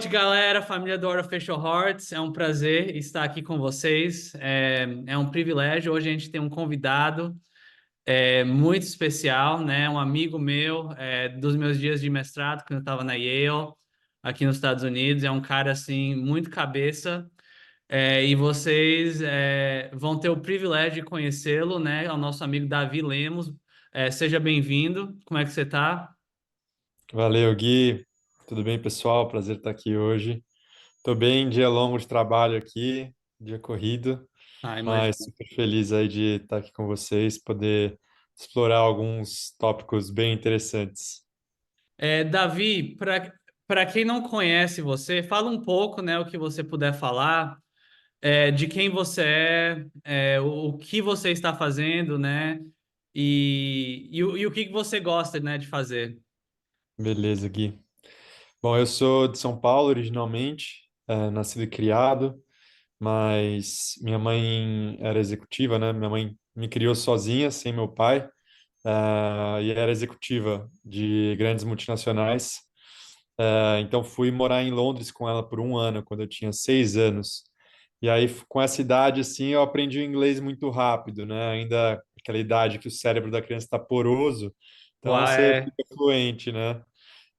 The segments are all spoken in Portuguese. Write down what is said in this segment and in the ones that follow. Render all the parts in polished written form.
noite, galera, família do Hora Facial Hearts. É um prazer estar aqui com vocês. É um privilégio. Hoje a gente tem um convidado muito especial, né? Um amigo meu dos meus dias de mestrado, quando eu estava na Yale, aqui nos Estados Unidos. É um cara assim muito cabeça. E vocês vão ter o privilégio de conhecê-lo, né? É o nosso amigo Davi Lemos. Seja bem-vindo. Como é que você está? Valeu, Gui. Tudo bem, pessoal? Prazer estar aqui hoje. Tô bem, dia longo de trabalho aqui, dia corrido, Ah, mas imagina. super feliz aí de estar aqui com vocês, poder explorar alguns tópicos bem interessantes. Davi, para quem não conhece você, fala um pouco, né, o que você puder falar, de quem você o que você está fazendo, né, e o que que você gosta, né, de fazer. Beleza, Gui. Bom, eu sou de São Paulo originalmente, nascido e criado, mas minha mãe era executiva, né? Minha mãe me criou sozinha, sem meu pai, e era executiva de grandes multinacionais. Então fui morar em Londres com ela por um ano, quando eu tinha 6 anos. E aí, com essa idade, assim, eu aprendi o inglês muito rápido, né? Ainda aquela idade que o cérebro da criança está poroso, então Uau, você fica fluente, né?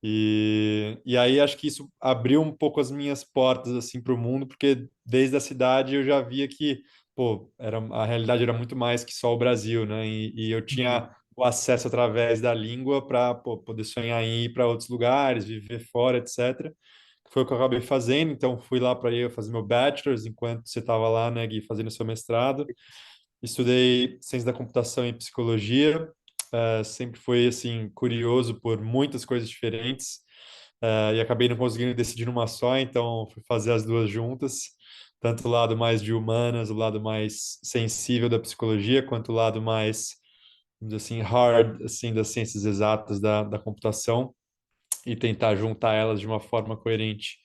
E aí acho que isso abriu um pouco as minhas portas assim para o mundo, porque desde a cidade eu já via que, pô, a realidade era muito mais que só o Brasil, né? E eu Uhum. tinha o acesso através da língua para poder sonhar em ir para outros lugares, viver fora, etc. Foi o que eu acabei fazendo, então fui lá para eu fazer meu bachelor's enquanto você estava lá, né, Gui, fazendo seu mestrado. Estudei ciência da computação e psicologia. Sempre fui assim curioso por muitas coisas diferentes. E acabei não conseguindo decidir numa só, então fui fazer as duas juntas, tanto o lado mais de humanas, o lado mais sensível da psicologia, quanto o lado mais, vamos dizer assim, hard, assim, das ciências exatas da computação, e tentar juntar elas de uma forma coerente.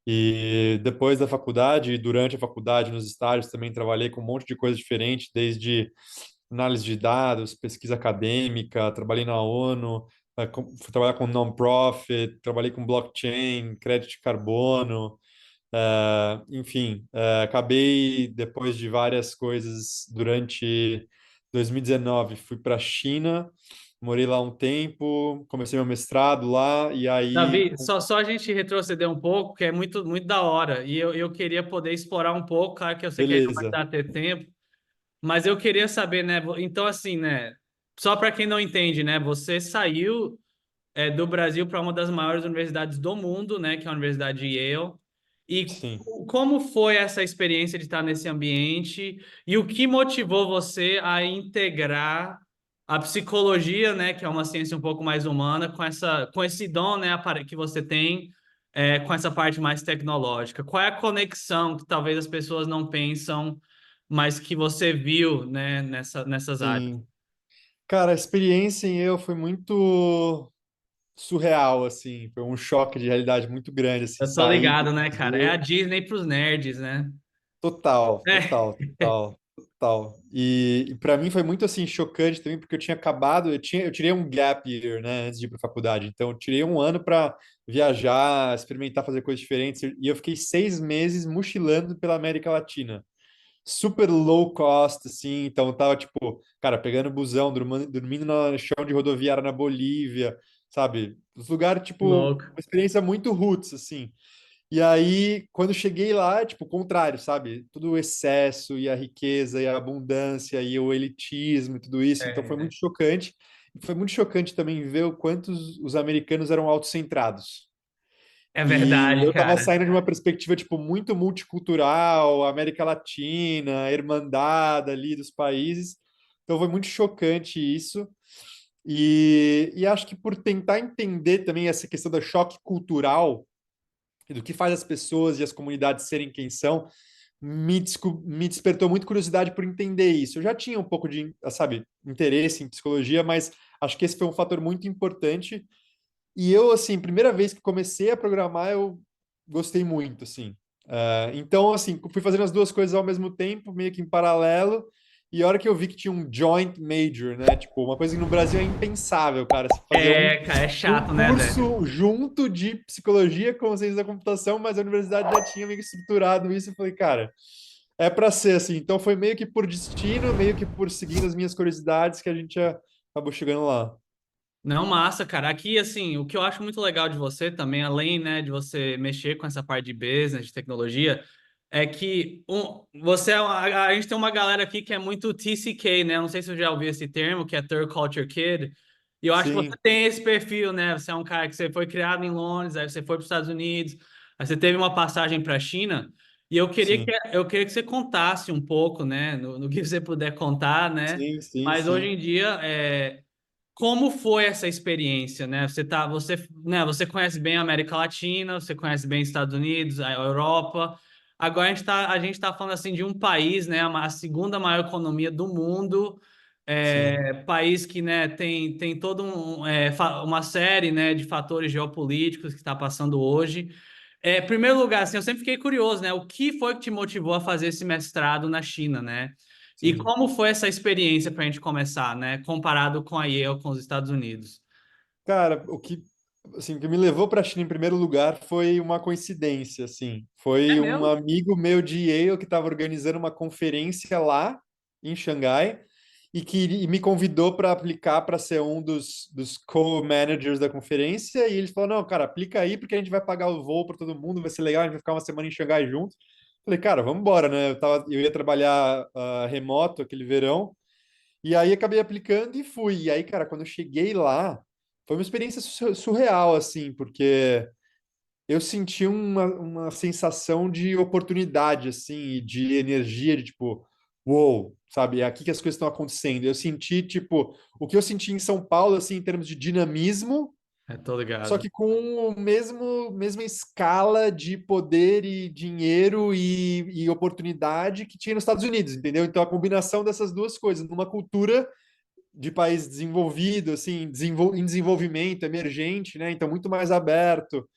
E depois da faculdade, e durante a faculdade, nos estágios, também trabalhei com um monte de coisa diferente, desde análise de dados, pesquisa acadêmica, trabalhei na ONU, fui trabalhar com non-profit, trabalhei com blockchain, crédito de carbono, enfim, acabei, depois de várias coisas, durante 2019, fui para a China, morei lá um tempo, comecei meu mestrado lá, e aí, Davi, só a gente retroceder um pouco, que é muito, muito da hora, e eu queria poder explorar um pouco, claro que eu sei que a gente não vai beleza, dar ter tempo. Mas eu queria saber, né? Então, assim, né? Só para quem não entende, né? Você saiu do Brasil para uma das maiores universidades do mundo, né? Que é a Universidade de Yale. E sim, como foi essa experiência de estar nesse ambiente? E o que motivou você a integrar a psicologia, né? Que é uma ciência um pouco mais humana, com esse dom, né? Que você tem, com essa parte mais tecnológica. Qual é a conexão que talvez as pessoas não pensam, mas que você viu, né? Nessas áreas? sim. Cara, a experiência em eu foi muito surreal, assim, foi um choque de realidade muito grande, assim, Eu tô sair do ligado, né, cara? É a Brasil. Disney pros nerds, né? Total, É, total, total, total. E para mim foi muito assim chocante também, porque eu tinha acabado, eu tirei um gap year, né, antes de ir para faculdade. Então eu tirei um ano para viajar, experimentar fazer coisas diferentes, e eu fiquei 6 meses mochilando pela América Latina. Super low cost, assim, então eu tava tipo, cara, pegando busão, dormindo no chão de rodoviária na Bolívia, sabe? Os lugares, que tipo, louco. uma experiência muito roots, assim. E aí, quando eu cheguei lá, tipo, o contrário, sabe? Tudo o excesso e a riqueza e a abundância e o elitismo e tudo isso. Então foi É, muito chocante. E foi muito chocante também ver o quanto os americanos eram autocentrados. é E verdade, eu tava cara. saindo de uma perspectiva, tipo, muito multicultural, América Latina, irmandade ali dos países. Então foi muito chocante isso. E acho que por tentar entender também essa questão do choque cultural, e do que faz as pessoas e as comunidades serem quem são, me despertou muito curiosidade por entender isso. Eu já tinha um pouco de, sabe, interesse em psicologia, mas acho que esse foi um fator muito importante. E eu, assim, primeira vez que comecei a programar, eu gostei muito, assim. Então, assim, fui fazendo as duas coisas ao mesmo tempo, meio que em paralelo, E a hora que eu vi que tinha um joint major, né? Tipo, uma coisa que no Brasil é impensável, cara, se fazer É, cara, é um chato, né, velho? curso junto de psicologia com ciência da computação, mas a universidade já tinha meio que estruturado isso. Eu falei, cara, é para ser assim. Então foi meio que por destino, meio que por seguindo as minhas curiosidades que a gente acabou chegando lá. Não, massa, cara. Aqui, assim, o que eu acho muito legal de você também, além, né, de você mexer com essa parte de business, de tecnologia, é que você a gente tem uma galera aqui que é muito TCK, né? Não sei se eu já ouvi esse termo, que é Third Culture Kid. E eu acho que você Sim, tem esse perfil, né? Você é um cara que você foi criado em Londres, aí você foi para os Estados Unidos, aí você teve uma passagem para a China. E sim, eu queria que você contasse um pouco, né, no que você puder contar, né? sim, sim, Mas hoje sim, em dia, como foi essa experiência, né? Né, você conhece bem a América Latina, você conhece bem os Estados Unidos, a Europa. Agora a gente tá falando assim de um país, né? A segunda maior economia do mundo, sim, país que, né, tem todo uma série, né, de fatores geopolíticos que está passando hoje. Em primeiro lugar, assim, eu sempre fiquei curioso, né? O que foi que te motivou a fazer esse mestrado na China, né? E sim. como foi essa experiência para a gente começar, né? Comparado com a Yale, com os Estados Unidos. Cara, o que me levou para a China em primeiro lugar foi uma coincidência, assim. É Foi um mesmo? amigo meu de Yale que estava organizando uma conferência lá em Xangai e me convidou para aplicar para ser um dos co-managers da conferência. E ele falou: Não, cara, aplica aí porque a gente vai pagar o voo para todo mundo, vai ser legal, a gente vai ficar uma semana em Xangai junto. Falei, cara, vamos embora, né? Eu ia trabalhar remoto aquele verão. E aí acabei aplicando e fui. E aí, cara, quando eu cheguei lá, foi uma experiência surreal, assim, porque eu senti uma sensação de oportunidade, assim, e de energia, de tipo, uou, sabe? É aqui que as coisas estão acontecendo. Eu senti, tipo, o que eu senti em São Paulo, assim, em termos de dinamismo, Tô só ligado. que com o mesma escala de poder e dinheiro e oportunidade que tinha nos Estados Unidos, entendeu? Então a combinação dessas duas coisas, numa cultura de país desenvolvido, assim, em desenvolvimento, emergente, né? Então, muito mais aberto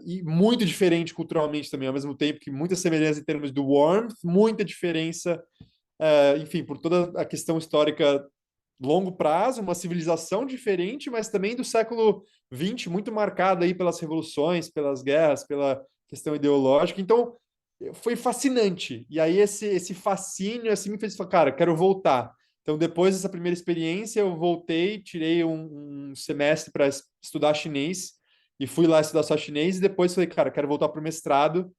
e muito diferente culturalmente também, ao mesmo tempo que muita semelhança em termos do warmth, muita diferença, enfim, por toda a questão histórica longo prazo, uma civilização diferente, mas também do século XX, muito marcada aí pelas revoluções, pelas guerras, pela questão ideológica. Então, foi fascinante. E aí esse fascínio assim me fez falar, cara, quero voltar. Então, depois dessa primeira experiência, eu voltei, tirei um semestre para estudar chinês e fui lá estudar só chinês e depois falei, cara, quero voltar para o mestrado.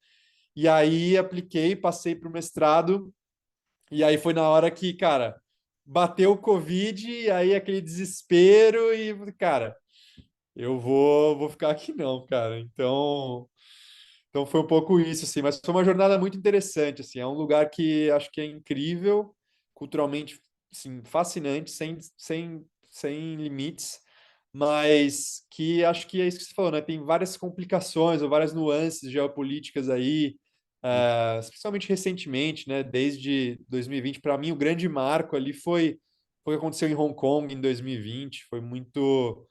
E aí apliquei, passei para o mestrado e aí foi na hora que, cara, bateu o Covid, e aí aquele desespero, e, cara, vou ficar aqui não, cara. Então foi um pouco isso, assim, mas foi uma jornada muito interessante, assim, é um lugar que acho que é incrível, culturalmente, assim, fascinante, sem limites, mas que acho que é isso que você falou, né? Tem várias complicações ou várias nuances geopolíticas aí, especialmente recentemente, né? Desde 2020, para mim o grande marco ali foi o que aconteceu em Hong Kong em 2020, foi muito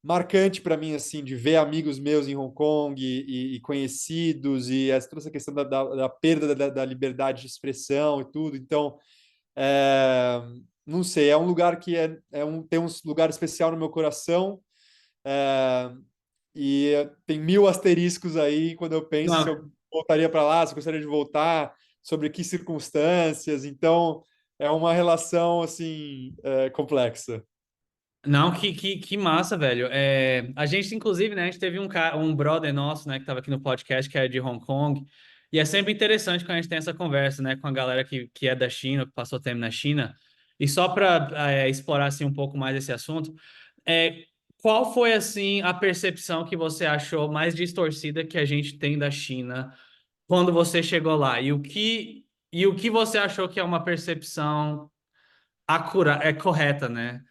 marcante para mim, assim, de ver amigos meus em Hong Kong e conhecidos, e toda essa questão da perda da liberdade de expressão e tudo. Então, é, não sei, é um lugar que tem um lugar especial no meu coração, é, e tem mil asteriscos aí quando eu penso se eu Não, voltaria para lá, se eu gostaria de voltar, sobre que circunstâncias. Então, é uma relação, assim, complexa. não, que massa, velho. A gente, inclusive, né, a gente teve um brother nosso, né, que estava aqui no podcast, que é de Hong Kong, e é sempre interessante quando a gente tem essa conversa, né, com a galera que é da China, que passou tempo na China. E só para explorar, assim, um pouco mais esse assunto, é, qual foi, assim, a percepção que você achou mais distorcida que a gente tem da China quando você chegou lá? E o que você achou que é uma percepção correta, né?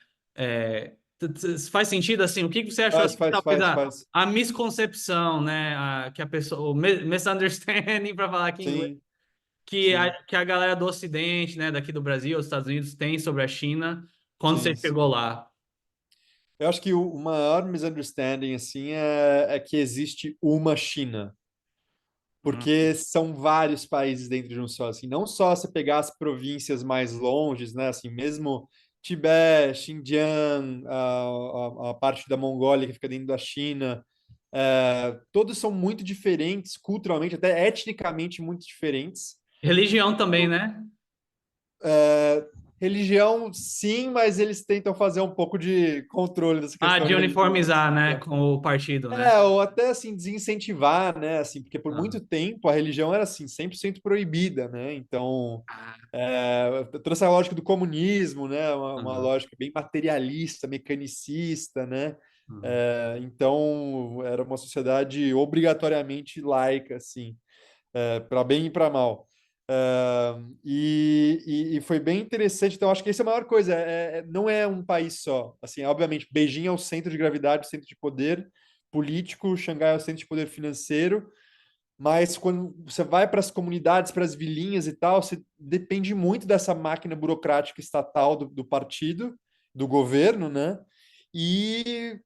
Faz sentido assim? O que que você achou Faz, assim, que faz, talvez faz, faz. a misconcepção, né? Que a pessoa, o misunderstanding, para falar aqui em inglês, Sim, sim, que a galera do Ocidente, né, daqui do Brasil, os Estados Unidos, tem sobre a China quando você sim, chegou sim. lá. Eu acho que o maior misunderstanding, assim, é que existe uma China. Hum. porque são vários países dentro de um só, assim, não só você pegar as províncias mais longes, né, assim, mesmo Tibete, Xinjiang, a parte da Mongólia que fica dentro da China, todos são muito diferentes culturalmente, até etnicamente muito diferentes. Religião também, né? É, religião, sim, mas eles tentam fazer um pouco de controle dessa Ah, questão de de religião. uniformizar, né, com o partido, né? Ou até assim desincentivar, né? Assim, porque por Ah. muito tempo a religião era assim 100% proibida, né? Então, Ah, toda essa lógica do comunismo, né? Uma ah, lógica bem materialista, mecanicista, né? ah. Então, era uma sociedade obrigatoriamente laica, assim, para bem e para mal. E foi bem interessante. Então, acho que essa é a maior coisa. Não é um país só. Assim, obviamente, Beijing é o centro de gravidade, o centro de poder político, Xangai é o centro de poder financeiro, mas quando você vai para as comunidades, para as vilinhas e tal, você depende muito dessa máquina burocrática estatal do partido, do governo, né? E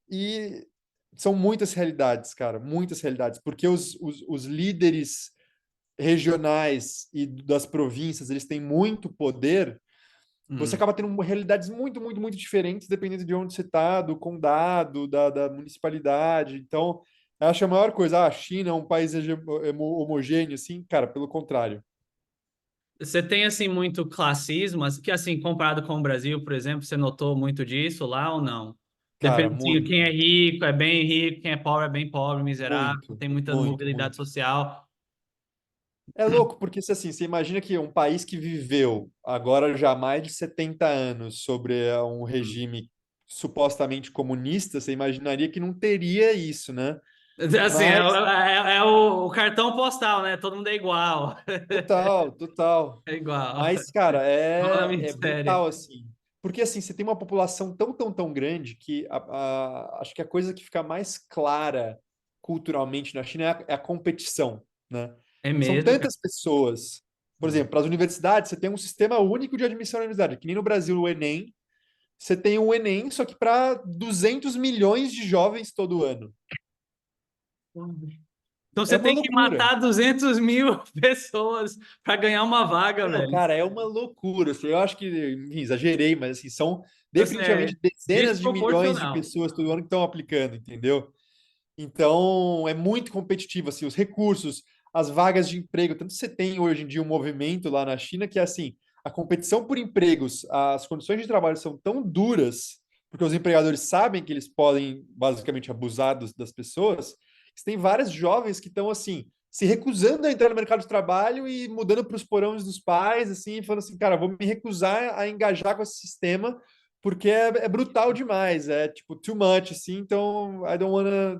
são muitas realidades, cara, muitas realidades, porque os líderes regionais e das províncias, eles têm muito poder, você Hum. acaba tendo realidades muito, muito, muito diferentes dependendo de onde você está, do condado, da municipalidade. Então, eu acho a maior coisa, a China é um país homogêneo, assim, cara, pelo contrário. Você tem, assim, muito classismo, que, assim, comparado com o Brasil, por exemplo, você notou muito disso lá ou não? Cara, Depende, assim, quem muito, é rico é bem rico, quem é bem pobre, miserável, muito, tem muita muito, mobilidade muito. social. É louco, porque assim, você imagina que um país que viveu agora já mais de 70 anos sobre um Hum. regime supostamente comunista, você imaginaria que não teria isso, né? Assim, Mas é o cartão postal, né? Todo mundo é igual. total, total. É igual. Mas, cara, Igual na é miséria. brutal, assim. Porque, assim, você tem uma população tão, tão, tão grande que acho que a coisa que fica mais clara culturalmente na China é a competição, né? É São mesmo, cara. tantas pessoas. Por Hum. exemplo, para as universidades, você tem um sistema único de admissão na universidade, que nem no Brasil o Enem. Você tem o Enem, só que para 200 milhões de jovens todo ano. Então É você uma tem que loucura. matar 200 mil pessoas para ganhar uma vaga, Não, velho. cara, é uma loucura. Assim, eu acho que, enfim, exagerei, mas assim, são Assim, é definitivamente dezenas de milhões de desproporcional. pessoas todo ano que estão aplicando, entendeu? Então, é muito competitivo, assim, os recursos, as vagas de emprego. Tanto você tem hoje em dia um movimento lá na China que é assim, a competição por empregos, as condições de trabalho são tão duras, porque os empregadores sabem que eles podem basicamente abusar das pessoas, que você tem várias jovens que estão assim, se recusando a entrar no mercado de trabalho e mudando para os porões dos pais, assim, falando assim, cara, vou me recusar a engajar com esse sistema porque é brutal demais, é tipo too much, assim, então I don't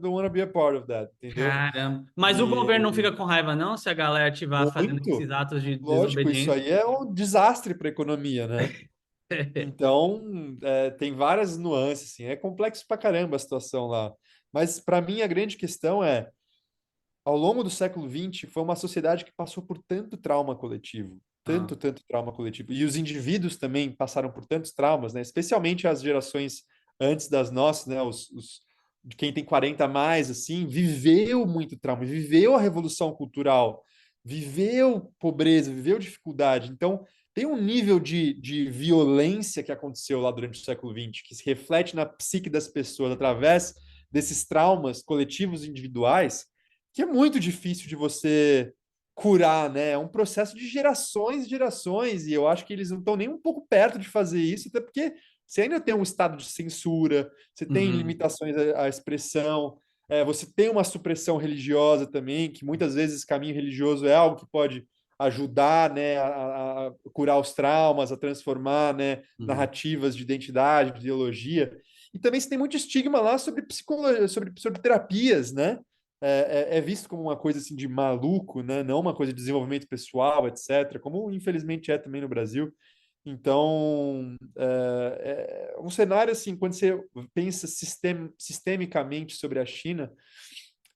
wanna be a part of that, entendeu? Caramba. Mas o governo não E fica com raiva, não, se a galera estiver fazendo esses muito, atos de lógico, isso desobediência? aí é um desastre para a economia, né? Então, tem várias nuances, assim, é complexo pra caramba a situação lá. Mas para mim a grande questão é ao longo do século XX, foi uma sociedade que passou por tanto trauma coletivo, Ah, tanto trauma coletivo. E os indivíduos também passaram por tantos traumas, né? Especialmente as gerações antes das nossas, né? De quem tem 40 a mais, assim, viveu muito trauma, viveu a revolução cultural, viveu pobreza, viveu dificuldade. Então, tem um nível de violência que aconteceu lá durante o século XX, que se reflete na psique das pessoas através desses traumas coletivos e individuais que é muito difícil de você curar, né? É um processo de gerações e gerações, e eu acho que eles não estão nem um pouco perto de fazer isso, até porque você ainda tem um estado de censura, você tem uhum, limitações à expressão, você tem uma supressão religiosa também, que muitas vezes caminho religioso é algo que pode ajudar, né, a curar os traumas, a transformar, né, uhum. narrativas de identidade, de ideologia. E também você tem muito estigma lá sobre psicologia, sobre terapias, né? É visto como uma coisa assim de maluco, né? Não uma coisa de desenvolvimento pessoal, etc., como infelizmente é também no Brasil. Então, é um cenário assim, quando você pensa sistemicamente sobre a China,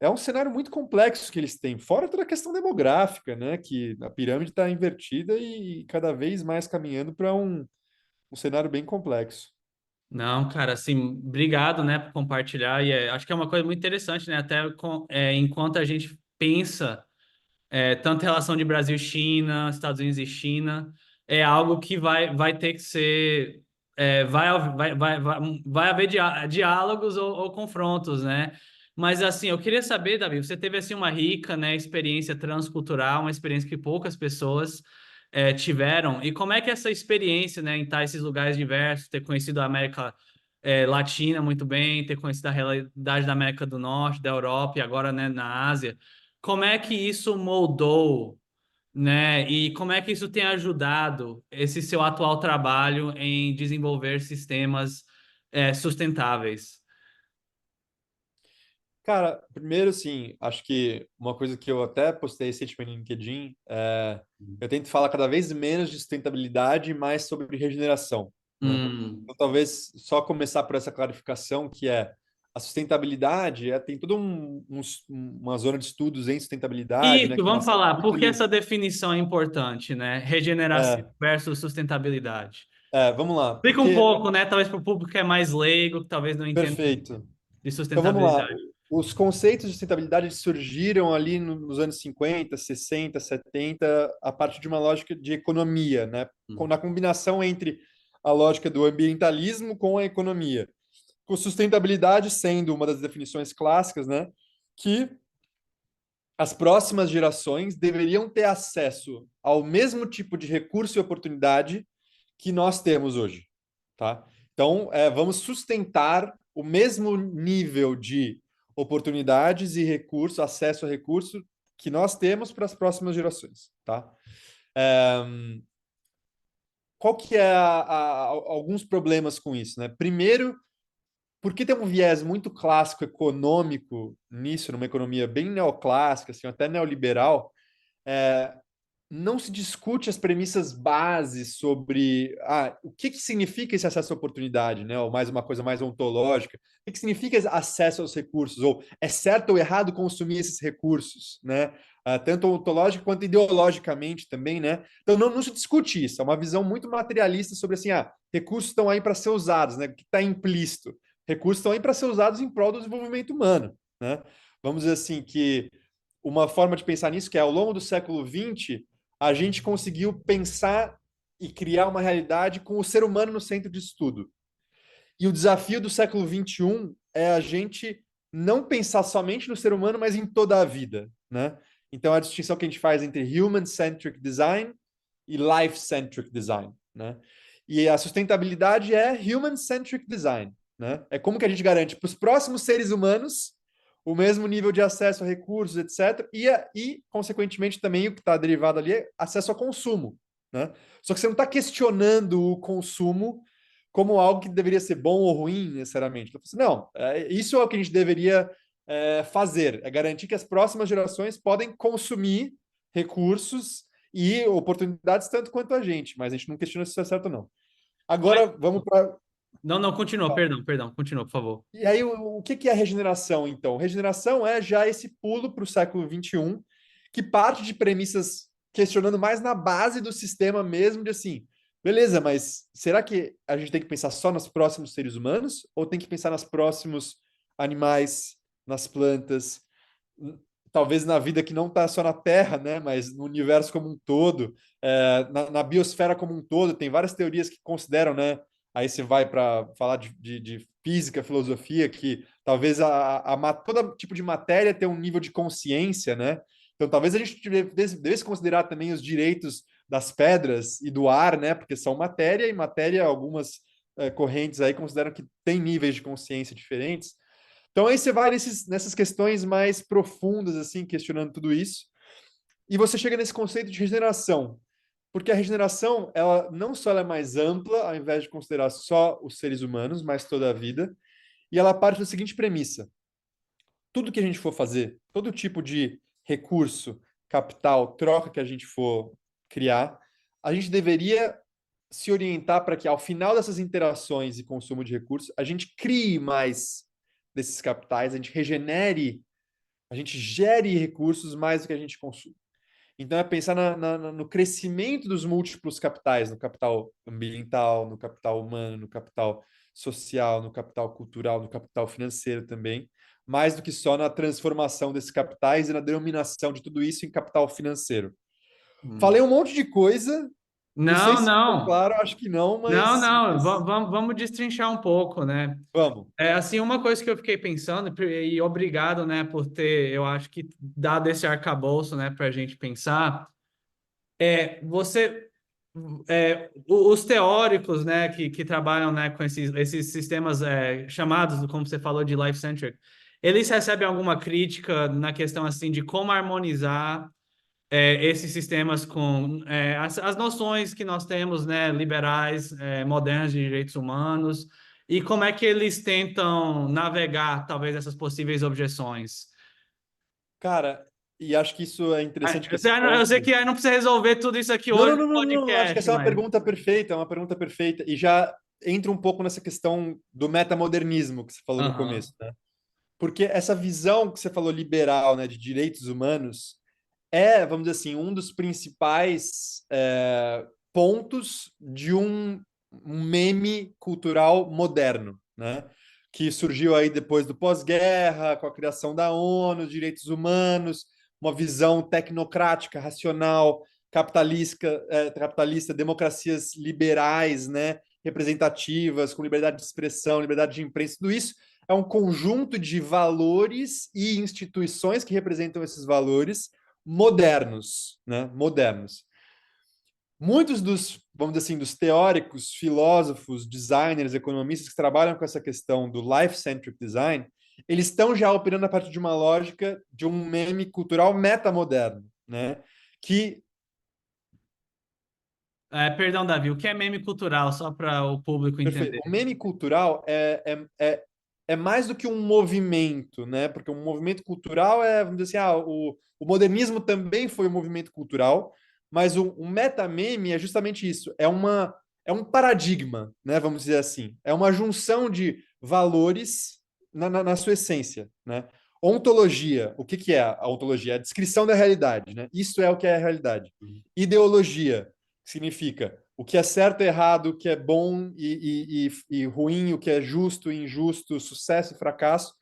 é um cenário muito complexo que eles têm, fora toda a questão demográfica, né? Que a pirâmide está invertida e cada vez mais caminhando para um cenário bem complexo. Não, cara, assim, obrigado, né, por compartilhar. Acho que é uma coisa muito interessante, né? Até enquanto a gente pensa tanto relação de Brasil e China, Estados Unidos e China, é algo que vai ter que ser. Vai haver diálogos ou confrontos, né? Mas assim, eu queria saber, Davi, você teve assim uma rica, né, experiência transcultural, uma experiência que poucas pessoas tiveram. E como é que essa experiência, né, em estar em esses lugares diversos, ter conhecido a América Latina muito bem, ter conhecido a realidade da América do Norte, da Europa e agora, né, na Ásia, como é que isso moldou, né? E como é que isso tem ajudado esse seu atual trabalho em desenvolver sistemas sustentáveis? Cara, primeiro, sim, acho que uma coisa que eu até postei recentemente no LinkedIn é eu tento falar cada vez menos de sustentabilidade e mais sobre regeneração, né? Hum. Então, talvez só começar por essa clarificação que é a sustentabilidade tem toda uma zona de estudos em sustentabilidade, né, Isso, que vamos nasceu falar. muito Por que ali. essa definição é importante, né? Regeneração É, versus sustentabilidade. vamos lá, Explica um porque pouco, né? Talvez para o público que é mais leigo, que talvez não entenda perfeito. de Então vamos lá. sustentabilidade. Os conceitos de sustentabilidade eles surgiram ali nos anos 50, 60, 70, a partir de uma lógica de economia, né? Hum. Na combinação entre a lógica do ambientalismo com a economia. Com sustentabilidade sendo uma das definições clássicas, né? Que as próximas gerações deveriam ter acesso ao mesmo tipo de recurso e oportunidade que nós temos hoje, tá? Então, vamos sustentar o mesmo nível de oportunidades e recursos, acesso a recurso que nós temos para as próximas gerações, tá? É, qual que é alguns problemas com isso, né? Primeiro, porque tem um viés muito clássico econômico nisso, numa economia bem neoclássica, assim, até neoliberal, é, não se discute as premissas bases sobre o que significa esse acesso à oportunidade, né? Ou mais uma coisa mais ontológica. O que significa acesso aos recursos? Ou é certo ou errado consumir esses recursos, né? Tanto ontológico quanto ideologicamente também, né? Então não se discute isso. É uma visão muito materialista sobre assim, recursos estão aí para ser usados, né? O que está implícito? Recursos estão aí para ser usados em prol do desenvolvimento humano, né? Vamos dizer assim que uma forma de pensar nisso que é ao longo do século XX a gente conseguiu pensar e criar uma realidade com o ser humano no centro de estudo. E o desafio do século XXI é a gente não pensar somente no ser humano, mas em toda a vida, né? Então, a distinção que a gente faz entre human-centric design e life-centric design, né? E a sustentabilidade é human-centric design, né? É como que a gente garante para os próximos seres humanos o mesmo nível de acesso a recursos, etc. Consequentemente, também o que está derivado ali é acesso ao consumo, né? Só que você não está questionando o consumo como algo que deveria ser bom ou ruim, necessariamente. Então, não, isso é o que a gente deveria fazer, é garantir que as próximas gerações podem consumir recursos e oportunidades tanto quanto a gente, mas a gente não questiona se isso é certo ou não. Mas- Agora, vamos para Não, não, continua, perdão, continua, por favor. e aí, o que é regeneração, então? Regeneração é já esse pulo para o século XXI, que parte de premissas questionando mais na base do sistema mesmo, de assim, beleza, mas será que a gente tem que pensar só nos próximos seres humanos? Ou tem que pensar nos próximos animais, nas plantas, talvez na vida que não está só na Terra, né, mas no universo como um todo, na biosfera como um todo? Tem várias teorias que consideram, né? Aí você vai para falar de física, filosofia, que talvez todo tipo de matéria tenha um nível de consciência, né? Então talvez a gente devesse considerar também os direitos das pedras e do ar, né? Porque são matéria, e matéria, algumas correntes aí consideram que tem níveis de consciência diferentes. Então aí você vai nessas questões mais profundas, assim, questionando tudo isso, e você chega nesse conceito de regeneração. Porque a regeneração, ela não só ela é mais ampla, ao invés de considerar só os seres humanos, mas toda a vida, e ela parte da seguinte premissa: tudo que a gente for fazer, todo tipo de recurso, capital, troca que a gente for criar, a gente deveria se orientar para que, ao final dessas interações e consumo de recursos, a gente crie mais desses capitais, a gente regenere, a gente gere recursos mais do que a gente consome. Então, é pensar no crescimento dos múltiplos capitais, no capital ambiental, no capital humano, no capital social, no capital cultural, no capital financeiro também, mais do que só na transformação desses capitais e na denominação de tudo isso em capital financeiro. Falei Hum. um monte de coisa, não sei Não, se ficou não. claro, acho que não, Não, mas, não. mas Vamos destrinchar um pouco, né? vamos. É assim, uma coisa que eu fiquei pensando, e obrigado, né, por ter, eu acho que dado esse arcabouço, né, para a gente pensar, você, os teóricos, né, que trabalham, né, com esses sistemas chamados, como você falou, de life-centric, eles recebem alguma crítica na questão, assim, de como harmonizar esses sistemas com as noções que nós temos, né, liberais, modernas de direitos humanos, e como é que eles tentam navegar, talvez, essas possíveis objeções. Cara, e acho que isso é interessante que esse Eu sei ponto. que não precisa resolver tudo isso aqui Não, hoje não, no não, não, não, acho que podcast, essa é uma mas... pergunta perfeita, é uma pergunta perfeita. E já entra um pouco nessa questão do metamodernismo que você falou no Aham. começo, né? Porque essa visão que você falou liberal, né, de direitos humanos, vamos dizer assim, um dos principais pontos de um meme cultural moderno, né? Que surgiu aí depois do pós-guerra, com a criação da ONU, direitos humanos, uma visão tecnocrática, racional, capitalista, democracias liberais, né? Representativas, com liberdade de expressão, liberdade de imprensa, tudo isso é um conjunto de valores e instituições que representam esses valores modernos, né? Modernos. Muitos dos, vamos dizer assim, dos teóricos, filósofos, designers, economistas que trabalham com essa questão do life-centric design, eles estão já operando a partir de uma lógica de um meme cultural metamoderno, né? Que Perdão, Davi, o que é meme cultural, só para o público Perfeito. entender? O meme cultural é mais do que um movimento, né? Porque um movimento cultural vamos dizer assim, o modernismo também foi um movimento cultural, mas o metameme é justamente isso, é um paradigma, né? Vamos dizer assim. É uma junção de valores na sua essência, né? Ontologia, o que que é a ontologia? É a descrição da realidade, né? Isso é o que é a realidade. Ideologia significa o que é certo e errado, o que é bom e ruim, o que é justo e injusto, sucesso e fracasso,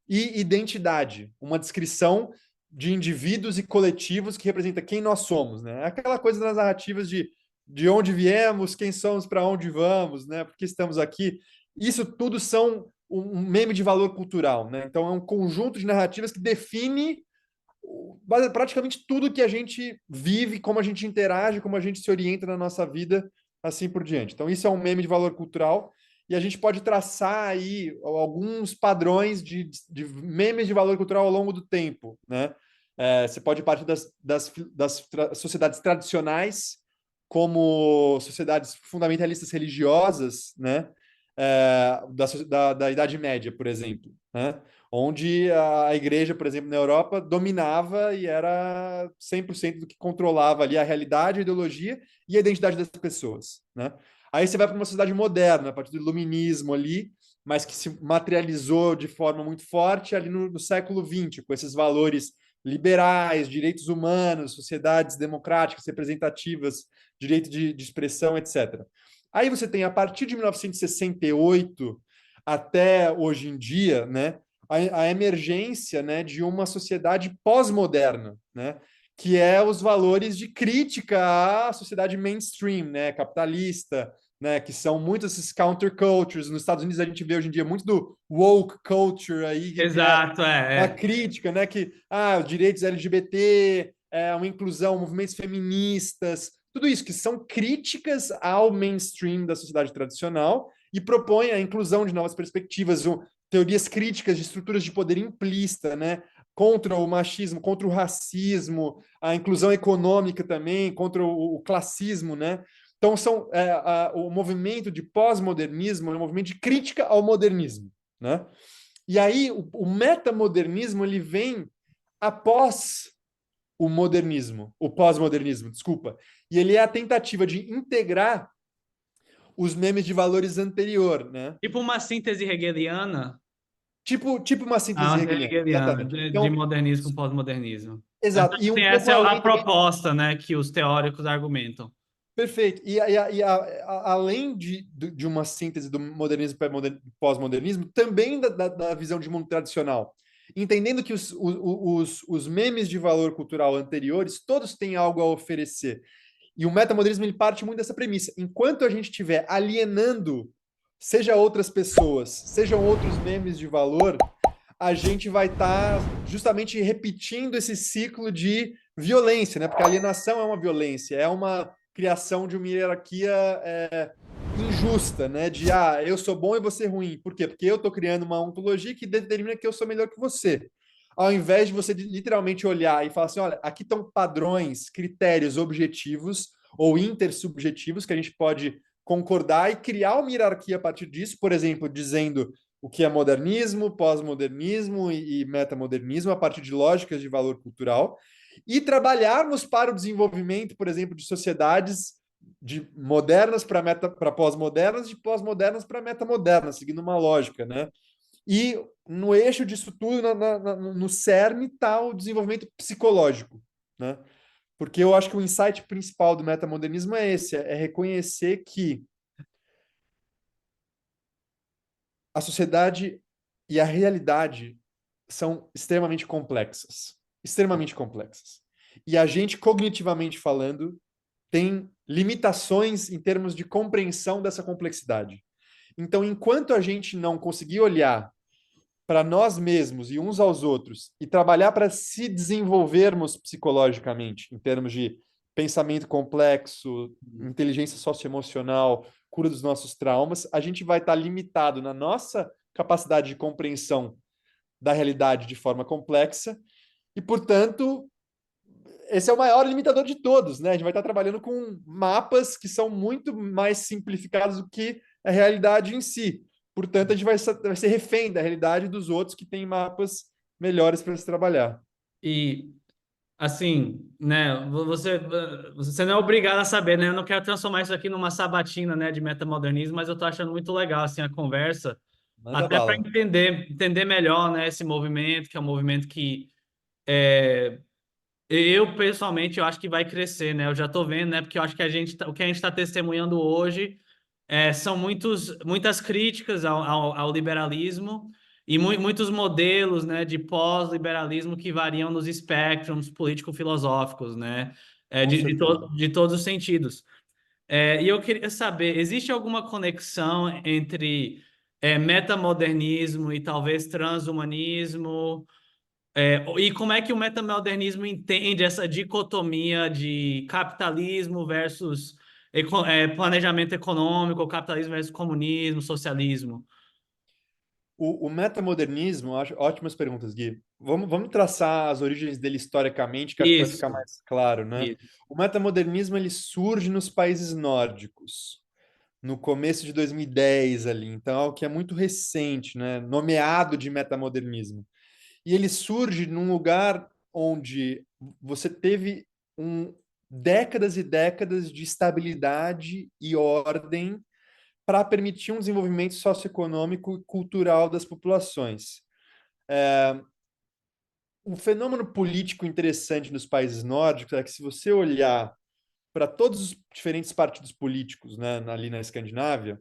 e identidade, uma descrição de indivíduos e coletivos que representa quem nós somos, né? Aquela coisa das narrativas de onde viemos, quem somos, para onde vamos, né? Por que estamos aqui. Isso tudo são um meme de valor cultural, né? Então é um conjunto de narrativas que define praticamente tudo que a gente vive, como a gente interage, como a gente se orienta na nossa vida, assim por diante. Então, isso é um meme de valor cultural e a gente pode traçar aí alguns padrões de memes de valor cultural ao longo do tempo, né? Você pode partir das sociedades tradicionais, como sociedades fundamentalistas religiosas, né? Da Idade Média, por exemplo, né? Onde a igreja, por exemplo, na Europa, dominava e era 100% do que controlava ali a realidade, a ideologia e a identidade das pessoas, né? Aí você vai para uma sociedade moderna, a partir do iluminismo ali, mas que se materializou de forma muito forte ali no século XX, com esses valores liberais, direitos humanos, sociedades democráticas, representativas, direito de expressão, etc. Aí você tem, a partir de 1968 até hoje em dia, né, a emergência, né, de uma sociedade pós-moderna, né, que é os valores de crítica à sociedade mainstream, né, capitalista, né, que são muitos esses countercultures. Nos Estados Unidos a gente vê hoje em dia muito do woke culture aí, que é Exato, uma crítica, né, que os direitos LGBT, uma inclusão, movimentos feministas, tudo isso que são críticas ao mainstream da sociedade tradicional e propõem a inclusão de novas perspectivas, teorias críticas de estruturas de poder implícita, né? Contra o machismo, contra o racismo, a inclusão econômica também, contra o classismo, né? Então, o movimento de pós-modernismo é um movimento de crítica ao modernismo, né? E aí, o metamodernismo, ele vem após o modernismo, o pós-modernismo, desculpa. E ele é a tentativa de integrar os memes de valores anterior, né? tipo uma síntese hegeliana. Tipo uma Ah, síntese uma hegeliana, hegeliana, exatamente. de Então, modernismo com pós-modernismo. exato. Então, E assim, um essa pouco é a além também. proposta, né, que os teóricos argumentam. Perfeito. Além de uma síntese do modernismo e pós-modernismo, também da visão de mundo tradicional. entendendo que os memes de valor cultural anteriores, todos têm algo a oferecer. E o metamodernismo ele parte muito dessa premissa. Enquanto a gente estiver alienando, seja outras pessoas, sejam outros memes de valor, a gente vai estar justamente repetindo esse ciclo de violência, né? Porque a alienação é uma violência, é uma criação de uma hierarquia injusta, né? De eu sou bom e você ruim. Por quê? Porque eu estou criando uma ontologia que determina que eu sou melhor que você. Ao invés de você literalmente olhar e falar assim, olha, aqui estão padrões, critérios objetivos ou intersubjetivos que a gente pode concordar e criar uma hierarquia a partir disso, por exemplo, dizendo o que é modernismo, pós-modernismo e metamodernismo a partir de lógicas de valor cultural e trabalharmos para o desenvolvimento, por exemplo, de sociedades de modernas para pós-modernas, de pós-modernas para metamodernas, seguindo uma lógica, né? E no eixo disso tudo, no cerne, está o desenvolvimento psicológico, né? Porque eu acho que o insight principal do metamodernismo é esse, é reconhecer que a sociedade e a realidade são extremamente complexas. Extremamente complexas. E a gente, cognitivamente falando, tem limitações em termos de compreensão dessa complexidade. Então, enquanto a gente não conseguir olhar para nós mesmos e uns aos outros e trabalhar para se desenvolvermos psicologicamente, em termos de pensamento complexo, inteligência socioemocional, cura dos nossos traumas, a gente vai estar limitado na nossa capacidade de compreensão da realidade de forma complexa e, portanto, esse é o maior limitador de todos, né? A gente vai estar trabalhando com mapas que são muito mais simplificados do que a realidade em si. Portanto, a gente vai ser refém da realidade dos outros que têm mapas melhores para se trabalhar. E assim, né, você não é obrigado a saber, né? Eu não quero transformar isso aqui numa sabatina, né, de metamodernismo, mas eu tô achando muito legal assim a conversa, Manda até para bala. entender melhor, né, esse movimento, que é um movimento que é, eu pessoalmente eu acho que vai crescer, né? Eu já tô vendo, né, porque eu acho que o que a gente está testemunhando hoje são muitas críticas ao liberalismo e muitos modelos, né, de pós-liberalismo que variam nos espectros político-filosóficos, né, Com certeza. de todos os sentidos. E eu queria saber, existe alguma conexão entre metamodernismo e talvez transhumanismo? E como é que o metamodernismo entende essa dicotomia de capitalismo versus planejamento econômico, ou capitalismo versus comunismo, socialismo? O metamodernismo, acho, ótimas perguntas, Gui. Vamos traçar as origens dele historicamente, que acho que vai ficar Isso, mais claro, né? isso. O metamodernismo ele surge nos países nórdicos, no começo de 2010 ali, então é algo que é muito recente, né? Nomeado de metamodernismo. E ele surge num lugar onde você teve décadas e décadas de estabilidade e ordem para permitir um desenvolvimento socioeconômico e cultural das populações. Um fenômeno político interessante nos países nórdicos é que, se você olhar para todos os diferentes partidos políticos, né, ali na Escandinávia,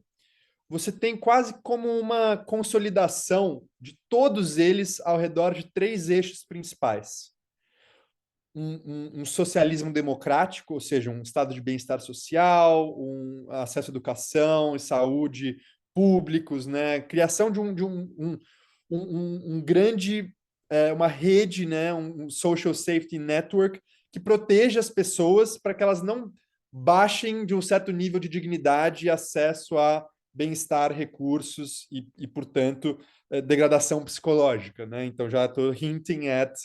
você tem quase como uma consolidação de todos eles ao redor de três eixos principais. Um socialismo democrático, ou seja, um estado de bem-estar social, um acesso à educação e saúde públicos, né? Criação de um grande, uma rede, né? Um social safety network que proteja as pessoas para que elas não baixem de um certo nível de dignidade e acesso a bem-estar, recursos portanto, degradação psicológica, né? Então já estou hinting at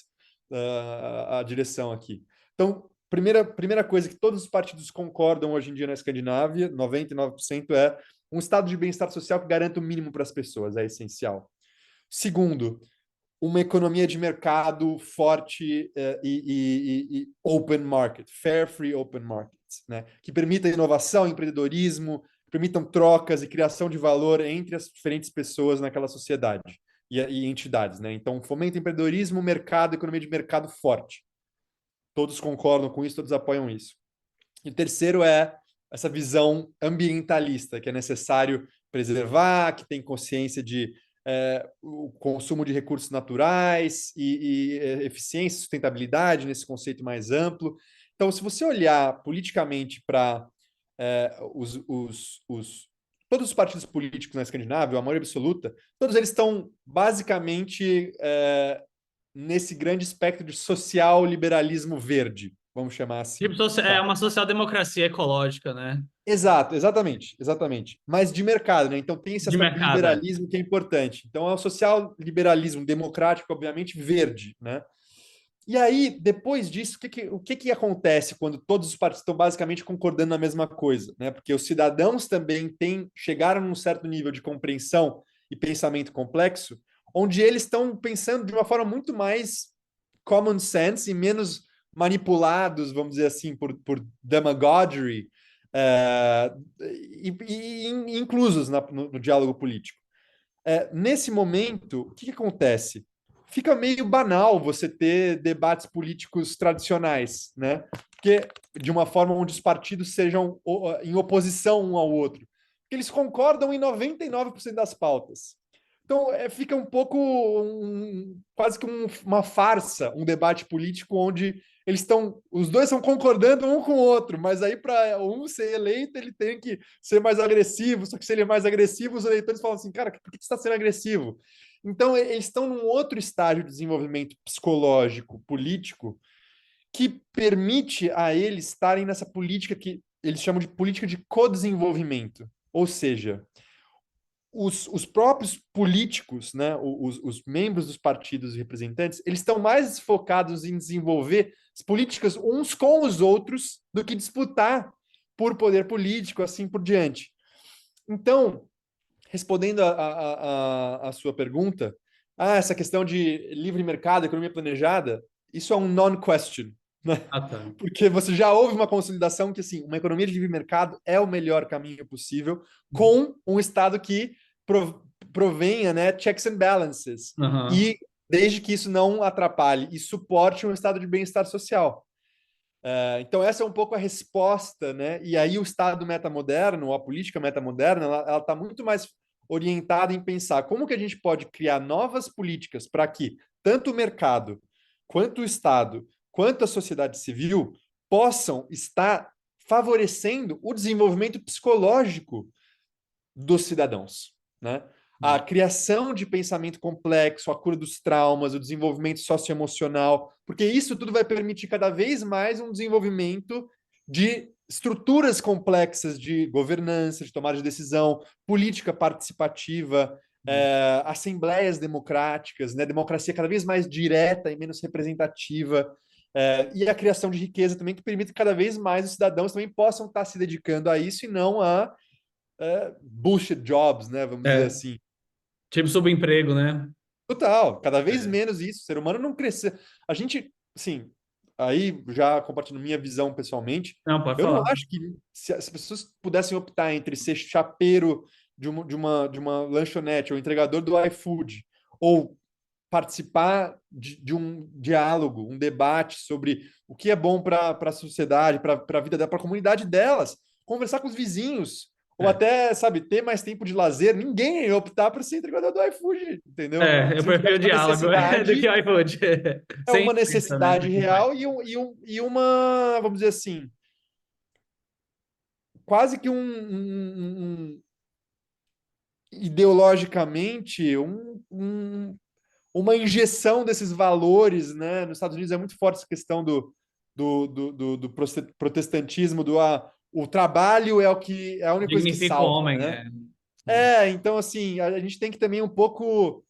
a direção aqui. Então, primeira coisa que todos os partidos concordam hoje em dia na Escandinávia, 99%, é um estado de bem-estar social que garanta o mínimo para as pessoas, é essencial. Segundo, uma economia de mercado forte e open market, fair, free, open markets, né? Que permita inovação, empreendedorismo, permitam trocas e criação de valor entre as diferentes pessoas naquela sociedade e entidades, né? Então, fomenta empreendedorismo, mercado, economia de mercado forte. Todos concordam com isso, todos apoiam isso. E o terceiro é essa visão ambientalista, que é necessário preservar, que tem consciência de o consumo de recursos naturais e eficiência e sustentabilidade nesse conceito mais amplo. Então, se você olhar politicamente para todos os partidos políticos na Escandinávia, a maioria absoluta, todos eles estão basicamente nesse grande espectro de social-liberalismo verde, vamos chamar assim. Tipo, é Tá? uma social-democracia ecológica, né? Exato, exatamente, exatamente. Mas de mercado, né? Então tem esse De aspecto do mercado, é. liberalismo que é importante. Então é o social-liberalismo democrático, obviamente, verde, né? E aí, depois disso, o que acontece quando todos os partidos estão basicamente concordando na mesma coisa, né? Porque os cidadãos também chegaram num certo nível de compreensão e pensamento complexo, onde eles estão pensando de uma forma muito mais common sense e menos manipulados, vamos dizer assim, por demagoguery, uh, e inclusos no diálogo político. Nesse momento, o que acontece? Fica meio banal você ter debates políticos tradicionais, né? Porque de uma forma onde os partidos sejam em oposição um ao outro. Porque eles concordam em 99% das pautas. Então, fica um pouco quase que uma farsa, um debate político onde os dois estão concordando um com o outro, mas aí para um ser eleito, ele tem que ser mais agressivo, só que se ele é mais agressivo, os eleitores falam assim, cara, por que você está sendo agressivo? Então, eles estão num outro estágio de desenvolvimento psicológico, político, que permite a eles estarem nessa política que eles chamam de política de co-desenvolvimento. Ou seja, os próprios políticos, né, os membros dos partidos e representantes, eles estão mais focados em desenvolver as políticas uns com os outros do que disputar por poder político, assim por diante. Então, respondendo a sua pergunta, essa questão de livre mercado, economia planejada, isso é um non-question, né? Ah, tá. Porque você já houve uma consolidação que, assim, uma economia de livre mercado é o melhor caminho possível com um Estado que provenha, né, checks and balances. Aham. E desde que isso não atrapalhe e suporte um estado de bem-estar social. Então, essa é um pouco a resposta, né? E aí, o Estado metamoderno, a política metamoderna, ela está muito mais orientada em pensar como que a gente pode criar novas políticas para que tanto o mercado, quanto o Estado, quanto a sociedade civil possam estar favorecendo o desenvolvimento psicológico dos cidadãos, né? A criação de pensamento complexo, a cura dos traumas, o desenvolvimento socioemocional, porque isso tudo vai permitir cada vez mais um desenvolvimento de estruturas complexas de governança, de tomada de decisão, política participativa, assembleias democráticas, né? Democracia cada vez mais direta e menos representativa, e a criação de riqueza também que permite que cada vez mais os cidadãos também possam estar se dedicando a isso e não a bullshit jobs, né? Vamos dizer É, assim. tipo subemprego, né? Total, cada vez É. menos isso. O ser humano não crescer. A gente, assim, aí já compartilhando minha visão pessoalmente, Não, pode eu não falar. acho que se as pessoas pudessem optar entre ser chapeiro de uma lanchonete ou entregador do iFood ou participar de um diálogo, um debate sobre o que é bom para a sociedade, para a vida dela, para a comunidade delas, conversar com os vizinhos, ou É. até, sabe, ter mais tempo de lazer. Ninguém ia optar por ser entregador do iFood, entendeu? Eu Se não prefiro o tivesse uma diálogo do que necessidade, o iFood. é uma Sempre também, necessidade real e uma, vamos dizer assim, quase que ideologicamente, uma injeção desses valores, né? Nos Estados Unidos é muito forte essa questão do protestantismo, o trabalho é é a única coisa que dignifica o salva, homem. né? É. Então assim, a gente tem que também um pouco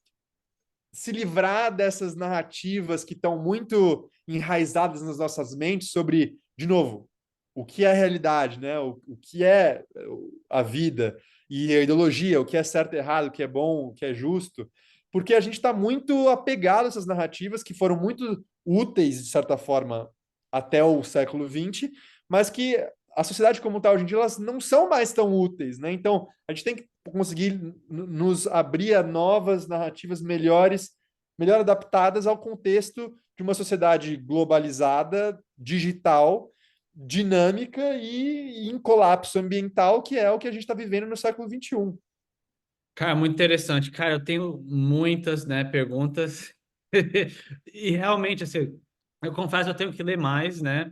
se livrar dessas narrativas que estão muito enraizadas nas nossas mentes sobre, de novo, o que é a realidade, né? O que é a vida e a ideologia, o que é certo e errado, o que é bom, o que é justo, porque a gente está muito apegado a essas narrativas que foram muito úteis, de certa forma, até o século XX, mas que a sociedade como está hoje em dia, elas não são mais tão úteis, né? Então, a gente tem que conseguir nos abrir a novas narrativas melhores, melhor adaptadas ao contexto de uma sociedade globalizada, digital, dinâmica e em colapso ambiental, que é o que a gente está vivendo no século XXI. Cara, muito interessante. Cara, eu tenho muitas, né, perguntas. E realmente, assim, eu confesso, eu tenho que ler mais, né?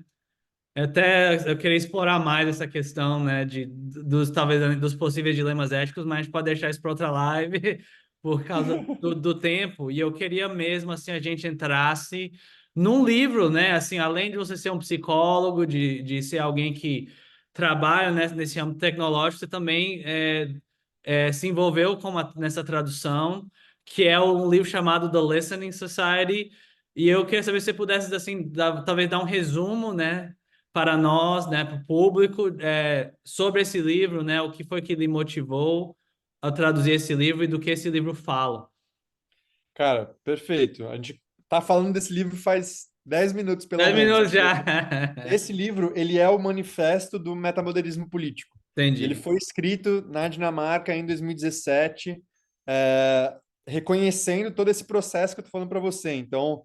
Até eu queria explorar mais essa questão, né, dos talvez dos possíveis dilemas éticos, mas a gente pode deixar isso para outra live por causa do tempo. E eu queria mesmo assim a gente entrasse num livro, né, assim, além de você ser um psicólogo, de ser alguém que trabalha, né, nesse âmbito tecnológico, você também se envolveu nessa tradução, que é um livro chamado The Listening Society. E eu queria saber se você pudesse, assim, talvez dar um resumo, né, para nós, né, para o público, sobre esse livro, né, o que foi que lhe motivou a traduzir esse livro e do que esse livro fala. Cara, perfeito. A gente tá falando desse livro faz 10 minutos, pelo 10 minutos menos. já. Esse livro, ele é o manifesto do metamodernismo político. Ele Entendi. foi escrito na Dinamarca em 2017, é, reconhecendo todo esse processo que eu estou falando para você. Então,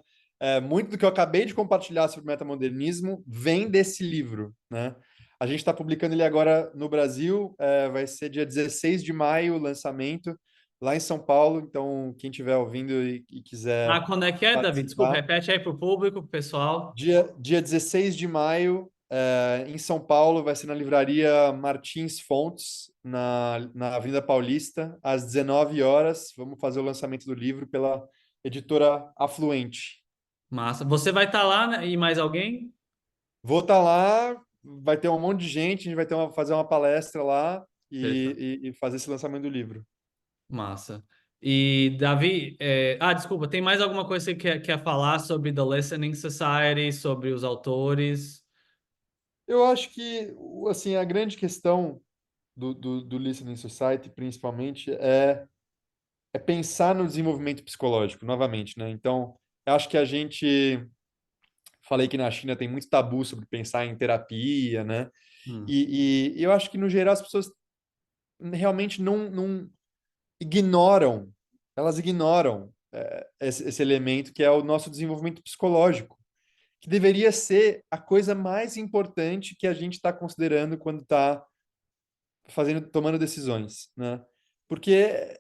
muito do que eu acabei de compartilhar sobre metamodernismo vem desse livro, né? A gente está publicando ele agora no Brasil, vai ser dia 16 de maio o lançamento, lá em São Paulo. Então, quem estiver ouvindo e Ah, quiser quando é que é, Davi? Desculpa, participar, repete aí para o público, pro pessoal. dia 16 de maio, em São Paulo, vai ser na livraria Martins Fontes, na Avenida Paulista, às 19 horas. Vamos fazer o lançamento do livro pela editora Afluente. Massa. Você vai estar lá, né, e mais alguém? Vou estar lá, vai ter um monte de gente, a gente vai fazer uma palestra lá Interessante. e fazer esse lançamento do livro. Massa. E, Davi, desculpa, tem mais alguma coisa que você quer falar sobre The Listening Society, sobre os autores? Eu acho que, assim, a grande questão do Listening Society, principalmente, é pensar no desenvolvimento psicológico, novamente, né? Então, eu acho que a gente falei que na China tem muito tabu sobre pensar em terapia, né? Hum. E eu acho que no geral as pessoas realmente não ignoram, elas ignoram esse elemento que é o nosso desenvolvimento psicológico, que deveria ser a coisa mais importante que a gente está considerando quando está tomando decisões, né? Porque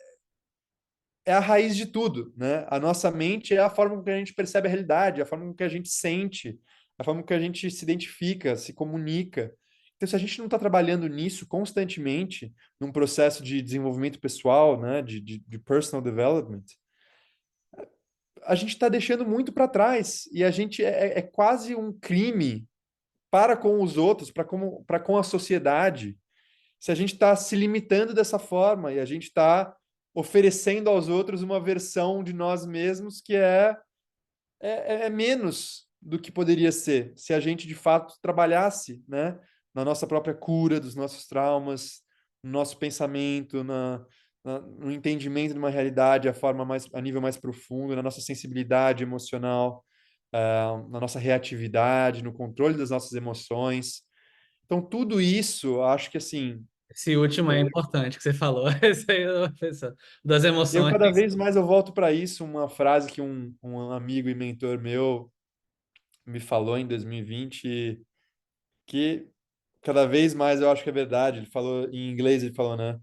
é a raiz de tudo, né? A nossa mente é a forma com que a gente percebe a realidade, a forma com que a gente sente, a forma com que a gente se identifica, se comunica. Então, se a gente não está trabalhando nisso constantemente, num processo de desenvolvimento pessoal, né, de personal development, a gente está deixando muito para trás e a gente é quase um crime para com os outros, para com a sociedade, se a gente está se limitando dessa forma e a gente está oferecendo aos outros uma versão de nós mesmos que é menos do que poderia ser se a gente de fato trabalhasse, né, na nossa própria cura dos nossos traumas, no nosso pensamento, no entendimento de uma realidade a nível mais profundo, na nossa sensibilidade emocional, na nossa reatividade, no controle das nossas emoções. Então, tudo isso, acho que assim, Esse último é importante que você falou. Esse aí eu tava pensando. Das eu emoções. cada vez mais eu volto para isso, uma frase que um amigo e mentor meu me falou em 2020, que cada vez mais eu acho que é verdade. Ele falou em inglês, ele falou, né?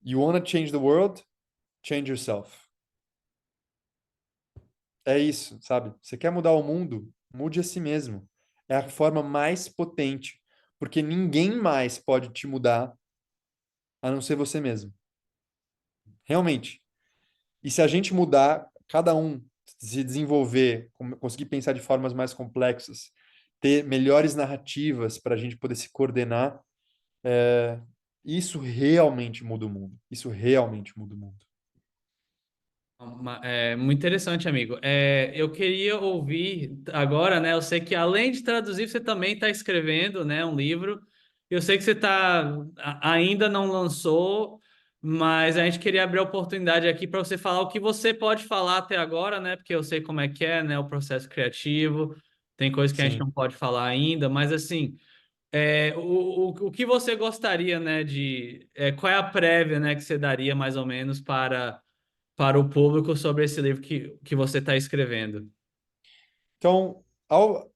You wanna change the world? Change yourself. É isso, sabe? Você quer mudar o mundo? Mude a si mesmo. É a forma mais potente, porque ninguém mais pode te mudar a não ser você mesmo. Realmente. E se a gente mudar, cada um se desenvolver, conseguir pensar de formas mais complexas, ter melhores narrativas para a gente poder se coordenar, isso realmente muda o mundo. Isso realmente muda o mundo. Muito interessante, amigo. Eu queria ouvir agora, né? Eu sei que além de traduzir, você também está escrevendo, né, um livro. Eu sei que você ainda não lançou, mas a gente queria abrir a oportunidade aqui para você falar o que você pode falar até agora, né? Porque eu sei como é, né, o processo criativo. Tem coisas que a gente Sim. não pode falar ainda, mas assim, o que você gostaria, né, qual é a prévia, né, que você daria mais ou menos para o público sobre esse livro que você está escrevendo? Então, ao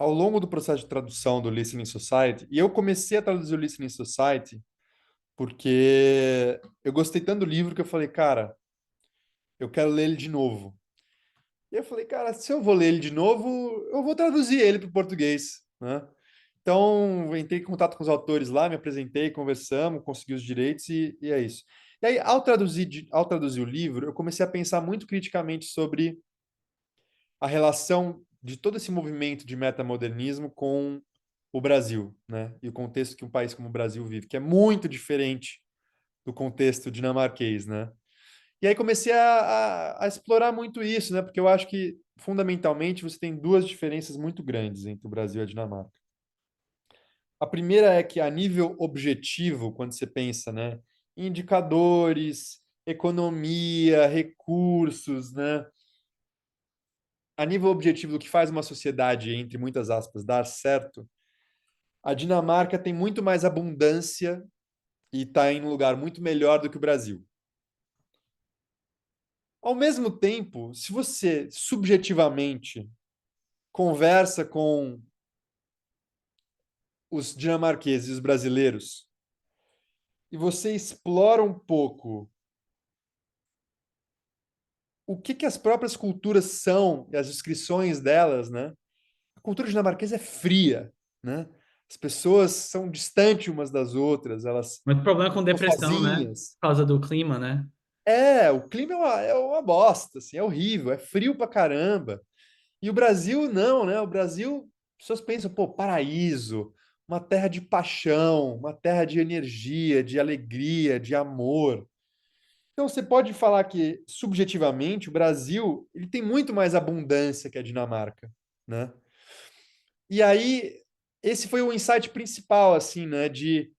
longo do processo de tradução do Listening Society, e eu comecei a traduzir o Listening Society porque eu gostei tanto do livro que eu falei, cara, eu quero ler ele de novo. E eu falei, cara, se eu vou ler ele de novo, eu vou traduzir ele para o português, né? Então, entrei em contato com os autores lá, me apresentei, conversamos, consegui os direitos e é isso. E aí, ao traduzir o livro, eu comecei a pensar muito criticamente sobre a relação de todo esse movimento de metamodernismo com o Brasil, né? E o contexto que um país como o Brasil vive, que é muito diferente do contexto dinamarquês, né? E aí comecei a explorar muito isso, né? Porque eu acho que, fundamentalmente, você tem duas diferenças muito grandes entre o Brasil e a Dinamarca. A primeira é que, a nível objetivo, quando você pensa, né, em indicadores, economia, recursos, né, a nível objetivo do que faz uma sociedade, entre muitas aspas, dar certo, a Dinamarca tem muito mais abundância e está em um lugar muito melhor do que o Brasil. Ao mesmo tempo, se você subjetivamente conversa com os dinamarqueses e os brasileiros e você explora um pouco o que, que as próprias culturas são e as descrições delas, né? A cultura dinamarquesa é fria, né? As pessoas são distantes umas das outras, elas Muito problema com estão depressão, né? sozinhas. Por causa do clima, né? O clima é uma bosta, assim, é horrível, é frio pra caramba. E o Brasil não, né? O Brasil, as pessoas pensam, pô, paraíso, uma terra de paixão, uma terra de energia, de alegria, de amor. Então você pode falar que, subjetivamente, o Brasil ele tem muito mais abundância que a Dinamarca, né? E aí, esse foi o insight principal, assim, né? De,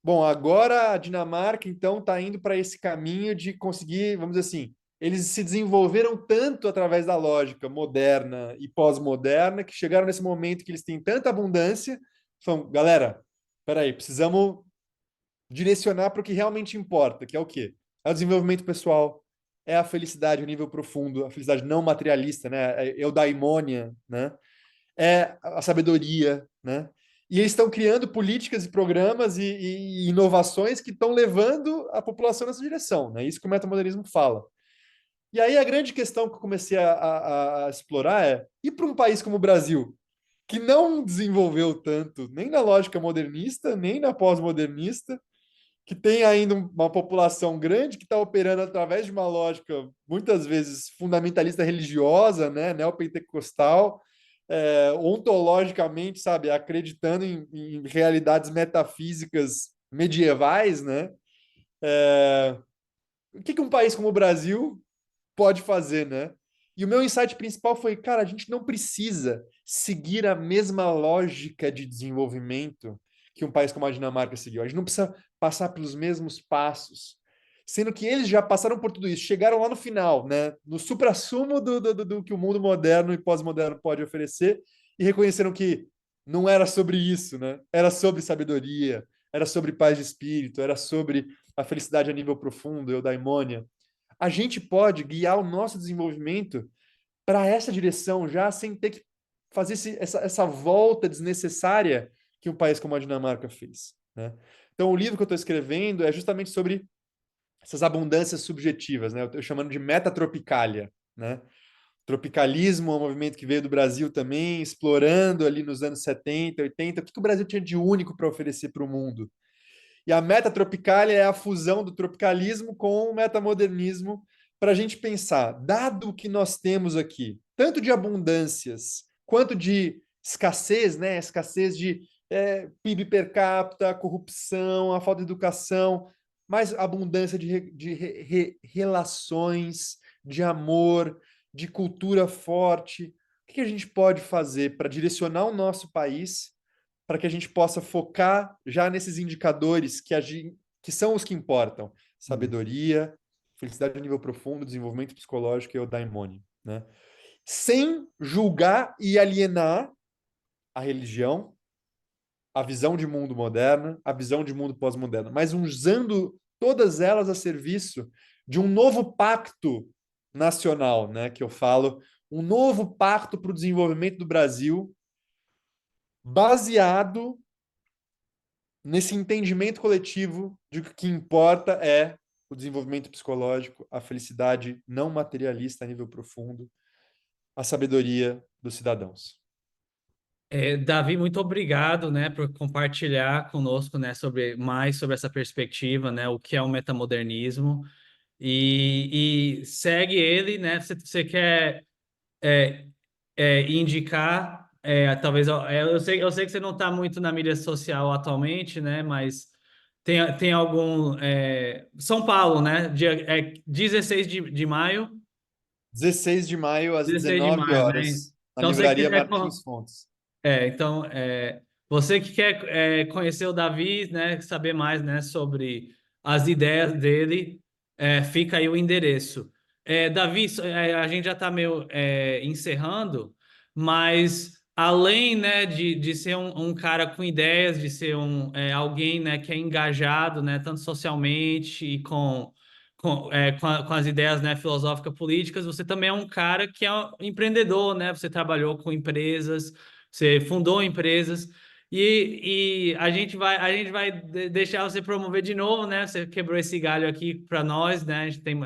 bom, agora a Dinamarca, então, está indo para esse caminho de conseguir, vamos dizer assim, eles se desenvolveram tanto através da lógica moderna e pós-moderna que chegaram nesse momento que eles têm tanta abundância, falam, galera, peraí, precisamos direcionar para o que realmente importa, que é o quê? É o desenvolvimento pessoal, é a felicidade a nível profundo, a felicidade não materialista, né? É eudaimonia, né? É a sabedoria, né? E eles estão criando políticas e programas e inovações que estão levando a população nessa direção, né? Isso que o metamodernismo fala. E aí a grande questão que eu comecei a explorar é, e para um país como o Brasil, que não desenvolveu tanto nem na lógica modernista, nem na pós-modernista, que tem ainda uma população grande que está operando através de uma lógica muitas vezes fundamentalista religiosa, né, neopentecostal, ontologicamente, sabe, acreditando em realidades metafísicas medievais, né? O que um país como o Brasil pode fazer, né? E o meu insight principal foi, cara, a gente não precisa seguir a mesma lógica de desenvolvimento que um país como a Dinamarca seguiu. A gente não precisa passar pelos mesmos passos. Sendo que eles já passaram por tudo isso, chegaram lá no final, né? No suprassumo do que o mundo moderno e pós-moderno pode oferecer, e reconheceram que não era sobre isso, né? Era sobre sabedoria, era sobre paz de espírito, era sobre a felicidade a nível profundo, eudaimonia. A gente pode guiar o nosso desenvolvimento para essa direção já sem ter que fazer essa volta desnecessária que um país como a Dinamarca fez, né? Então, o livro que eu estou escrevendo é justamente sobre essas abundâncias subjetivas, né? Eu estou chamando de metatropicalia, né? Tropicalismo é um movimento que veio do Brasil também, explorando ali nos anos 70, 80, o que o Brasil tinha de único para oferecer para o mundo. E a metatropicalia é a fusão do tropicalismo com o metamodernismo para a gente pensar, dado o que nós temos aqui, tanto de abundâncias quanto de escassez, né? Escassez de PIB per capita, corrupção, a falta de educação, mais abundância de relações, de amor, de cultura forte. O que a gente pode fazer para direcionar o nosso país para que a gente possa focar já nesses indicadores que são os que importam: Hum. sabedoria, felicidade a nível profundo, desenvolvimento psicológico e eudaimonia, né? Sem julgar e alienar a religião, a visão de mundo moderna, a visão de mundo pós-moderna, mas usando todas elas a serviço de um novo pacto nacional, né? Que eu falo, um novo pacto para o desenvolvimento do Brasil, baseado nesse entendimento coletivo de que o que importa é o desenvolvimento psicológico, a felicidade não materialista a nível profundo, a sabedoria dos cidadãos. Davi, muito obrigado, né, por compartilhar conosco, né, sobre mais sobre essa perspectiva, né, o que é o metamodernismo e segue ele, né? Você quer é, indicar, talvez eu sei que você não está muito na mídia social atualmente, né? Mas tem algum São Paulo, né? 16 de maio, 16 de maio, às 16 de 19 maio, né? horas, na Então, você Livraria quiser Martins Fontes. então, você que quer conhecer o Davi, né, saber mais, né, sobre as ideias dele, fica aí o endereço. Davi, a gente já está meio encerrando, mas além, né, de ser um cara com ideias, de ser alguém, né, que é engajado, né, tanto socialmente e com as ideias, né, filosóficas políticas, você também é um cara que é um empreendedor, né? Você trabalhou com empresas, você fundou empresas e a gente vai deixar você promover de novo, né? Você quebrou esse galho aqui para nós, né? A gente tem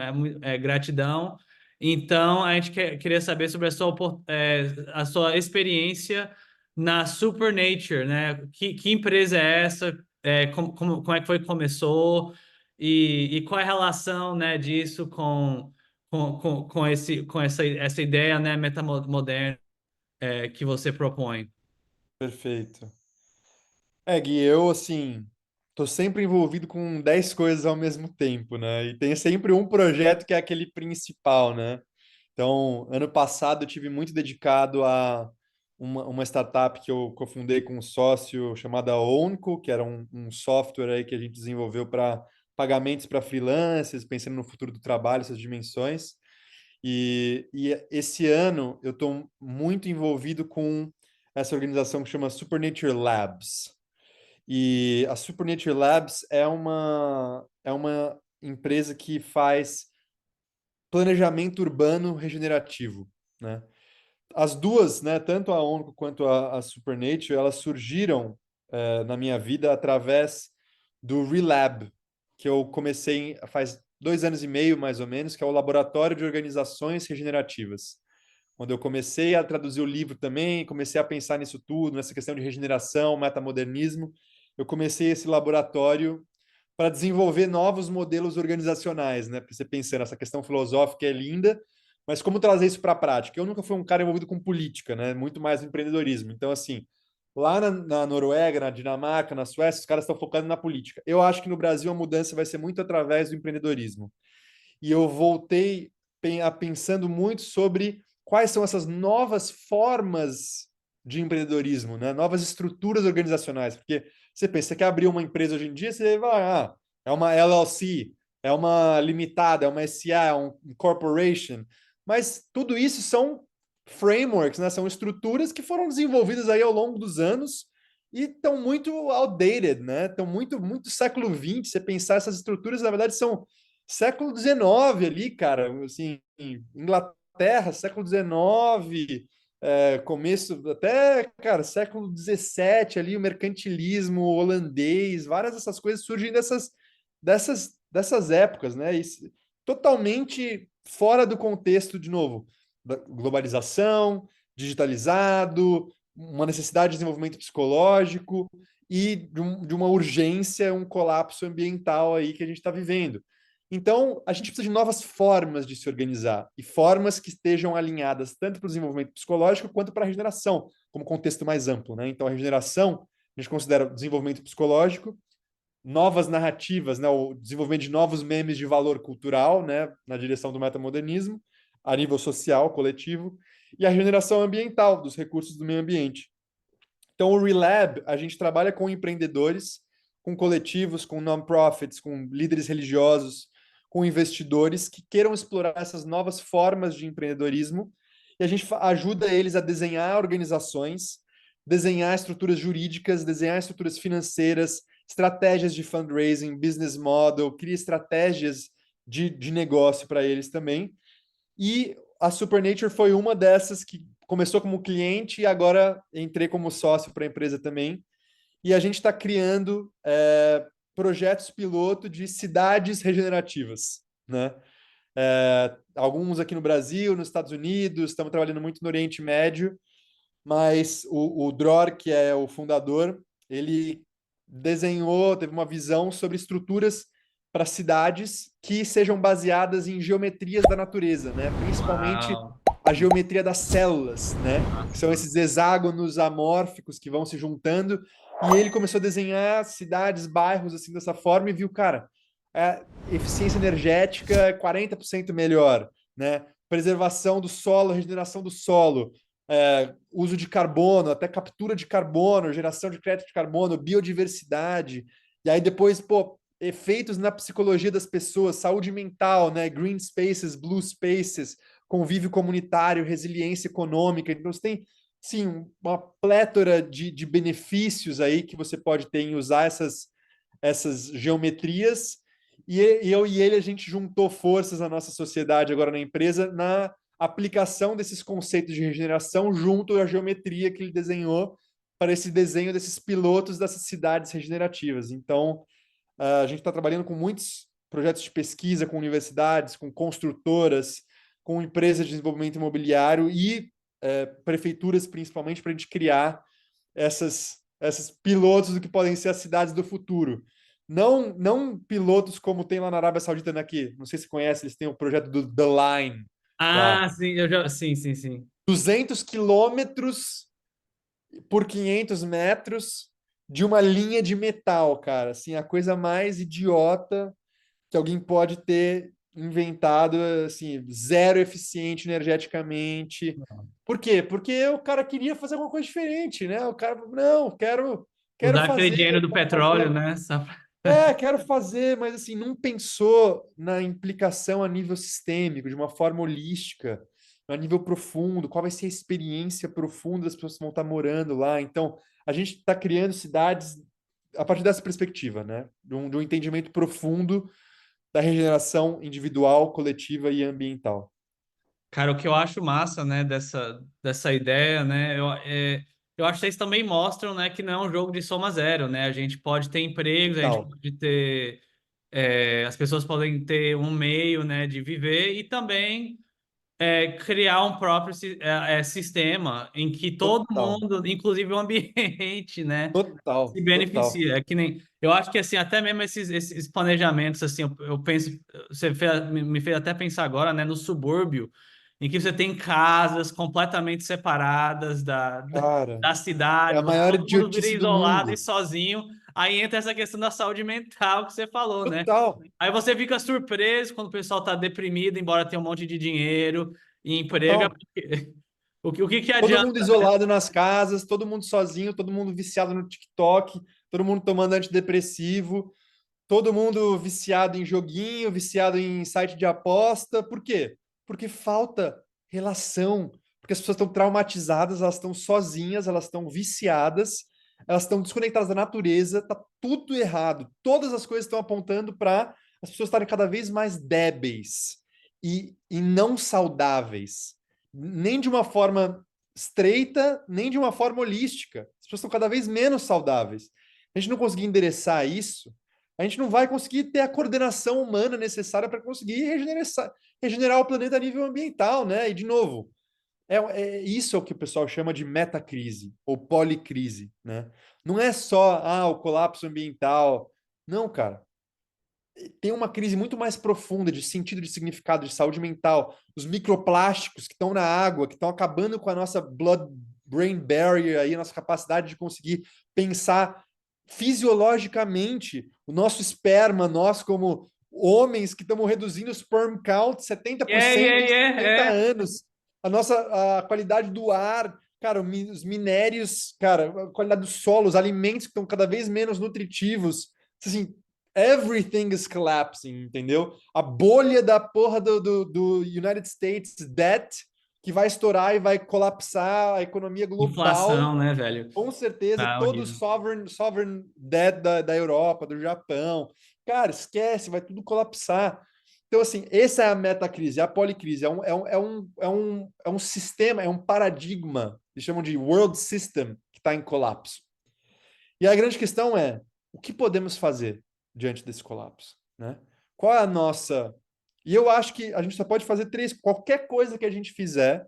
gratidão. Então, a gente queria saber sobre a sua experiência na Supernature, né? Que empresa é essa? Como é que foi que começou? E qual é a relação, né, disso com essa ideia, né, metamoderna, que você propõe? Perfeito. Gui, eu, assim, tô sempre envolvido com 10 coisas ao mesmo tempo, né? E tem sempre um projeto que é aquele principal, né? Então, ano passado eu tive muito dedicado a uma startup que eu cofundei com um sócio chamada Onco, que era um software aí que a gente desenvolveu para pagamentos para freelancers, pensando no futuro do trabalho, essas dimensões. E esse ano eu estou muito envolvido com essa organização que chama Supernature Labs. E a Supernature Labs é uma empresa que faz planejamento urbano regenerativo, né? As duas, né, tanto a ONU quanto a Supernature, elas surgiram na minha vida através do Relab, que eu comecei faz 2 anos e meio, mais ou menos, que é o Laboratório de Organizações Regenerativas. Quando eu comecei a traduzir o livro também, comecei a pensar nisso tudo, nessa questão de regeneração, metamodernismo, eu comecei esse laboratório para desenvolver novos modelos organizacionais, né? Porque você pensando, essa questão filosófica é linda, mas como trazer isso para a prática? Eu nunca fui um cara envolvido com política, né? Muito mais no empreendedorismo. Então, assim, lá na Noruega, na Dinamarca, na Suécia, os caras estão focando na política. Eu acho que no Brasil a mudança vai ser muito através do empreendedorismo. E eu voltei pensando muito sobre quais são essas novas formas de empreendedorismo, né? Novas estruturas organizacionais. Porque você pensa, você quer abrir uma empresa hoje em dia, você vai, é uma LLC, é uma limitada, é uma SA, é um corporation. Mas tudo isso são frameworks, né? São estruturas que foram desenvolvidas aí ao longo dos anos e estão muito outdated, né? Estão muito, muito século XX. Você pensar essas estruturas, na verdade, são século XIX ali, cara, assim, Inglaterra, século XIX, começo até, cara, século XVII ali, o mercantilismo holandês, várias dessas coisas surgem dessas épocas, né? Isso, totalmente fora do contexto, de novo, da globalização, digitalizado, uma necessidade de desenvolvimento psicológico e de uma urgência, um colapso ambiental aí que a gente está vivendo. Então, a gente precisa de novas formas de se organizar e formas que estejam alinhadas tanto para o desenvolvimento psicológico quanto para a regeneração, como contexto mais amplo, né? Então, a regeneração, a gente considera o desenvolvimento psicológico, novas narrativas, né? O desenvolvimento de novos memes de valor cultural, né? Na direção do metamodernismo, a nível social, coletivo, e a regeneração ambiental dos recursos do meio ambiente. Então, o Relab, a gente trabalha com empreendedores, com coletivos, com non-profits, com líderes religiosos, com investidores que queiram explorar essas novas formas de empreendedorismo e a gente ajuda eles a desenhar organizações, desenhar estruturas jurídicas, desenhar estruturas financeiras, estratégias de fundraising, business model, cria estratégias de negócio para eles também. E a Supernature foi uma dessas que começou como cliente e agora entrei como sócio para a empresa também. e a gente está criando projetos piloto de cidades regenerativas, né? Alguns aqui no Brasil, nos Estados Unidos, estamos trabalhando muito no Oriente Médio, mas o Dror, que é o fundador, ele desenhou, teve uma visão sobre estruturas para cidades que sejam baseadas em geometrias da natureza, né? Principalmente Uau, a geometria das células, né? Que são massa. esses hexágonos amórficos que vão se juntando. E ele começou a desenhar cidades, bairros assim dessa forma e viu, cara, a eficiência energética é 40% melhor, né? Preservação do solo, regeneração do solo, uso de carbono, até captura de carbono, geração de crédito de carbono, biodiversidade. E aí depois, pô, efeitos na psicologia das pessoas, saúde mental, né? Green spaces, blue spaces, convívio comunitário, resiliência econômica. Então, você tem, sim, uma plétora de benefícios aí que você pode ter em usar essas geometrias. E eu e ele, a gente juntou forças na nossa sociedade, agora na empresa, na aplicação desses conceitos de regeneração junto à geometria que ele desenhou para esse desenho desses pilotos dessas cidades regenerativas. Então, a gente está trabalhando com muitos projetos de pesquisa, com universidades, com construtoras, com empresas de desenvolvimento imobiliário e prefeituras, principalmente, para a gente criar essas pilotos do que podem ser as cidades do futuro. Não pilotos como tem lá na Arábia Saudita, né, aqui. Não sei se você conhece, eles têm o projeto do The Line lá. Ah, sim, eu já. Sim, sim, sim. 200 quilômetros por 500 metros de uma linha de metal, cara. Assim, a coisa mais idiota que alguém pode ter inventado, assim, zero eficiente energeticamente. Por quê? Porque o cara queria fazer alguma coisa diferente, né? O cara, não, quero Usar aquele fazer, dinheiro do quero petróleo, fazer. né? Quero fazer, mas assim, não pensou na implicação a nível sistêmico, de uma forma holística, a nível profundo, qual vai ser a experiência profunda das pessoas que vão estar morando lá. Então, a gente está criando cidades a partir dessa perspectiva, né? De um entendimento profundo da regeneração individual, coletiva e ambiental. Cara, o que eu acho massa, né, dessa ideia, né, eu acho que vocês também mostram, né, que não é um jogo de soma zero, né, a gente pode ter empregos, a gente Total, pode ter, as pessoas podem ter um meio, né, de viver e também criar um próprio sistema em que todo total, mundo, inclusive o ambiente, né, total, se total. beneficia. É que nem, eu acho que assim, até mesmo esses planejamentos, assim, eu penso, me fez até pensar agora, né, no subúrbio, em que você tem casas completamente separadas Cara, da é cidade, a onde maior todo mundo vira idiotice do isolado e mundo. sozinho. Aí entra essa questão da saúde mental que você falou, né? Total. Aí você fica surpreso quando o pessoal tá deprimido, embora tenha um monte de dinheiro e emprego. Total. O que que Todo adianta? mundo isolado nas casas, todo mundo sozinho, todo mundo viciado no TikTok, todo mundo tomando antidepressivo, todo mundo viciado em joguinho, viciado em site de aposta. Por quê? Porque falta relação, porque as pessoas estão traumatizadas, elas estão sozinhas, elas estão viciadas, elas estão desconectadas da natureza, tá tudo errado. Todas as coisas estão apontando para as pessoas estarem cada vez mais débeis e não saudáveis, nem de uma forma estreita, nem de uma forma holística. As pessoas estão cada vez menos saudáveis. A gente não conseguir endereçar isso, a gente não vai conseguir ter a coordenação humana necessária para conseguir regenerar o planeta a nível ambiental, né? E, de novo, isso é o que o pessoal chama de metacrise ou policrise, né? Não é só o colapso ambiental. Não, cara. Tem uma crise muito mais profunda de sentido, de significado, de saúde mental. Os microplásticos que estão na água, que estão acabando com a nossa blood-brain barrier, aí, a nossa capacidade de conseguir pensar fisiologicamente o nosso esperma, nós como homens que estamos reduzindo o sperm count 70% em 70 É. anos, a qualidade do ar, cara, os minérios, cara, a qualidade do solo, os alimentos que estão cada vez menos nutritivos, assim, everything is collapsing, entendeu? A bolha da porra do United States debt que vai estourar e vai colapsar a economia global. Inflação, né, velho? Com certeza, Ah, todo o horrível. sovereign debt da Europa, do Japão. Cara, esquece, vai tudo colapsar. Então, assim, essa é a metacrise, é a policrise, é um sistema, é um paradigma, eles chamam de world system, que está em colapso. E a grande questão é, o que podemos fazer diante desse colapso, né? Qual é a nossa... E eu acho que a gente só pode fazer três. Qualquer coisa que a gente fizer,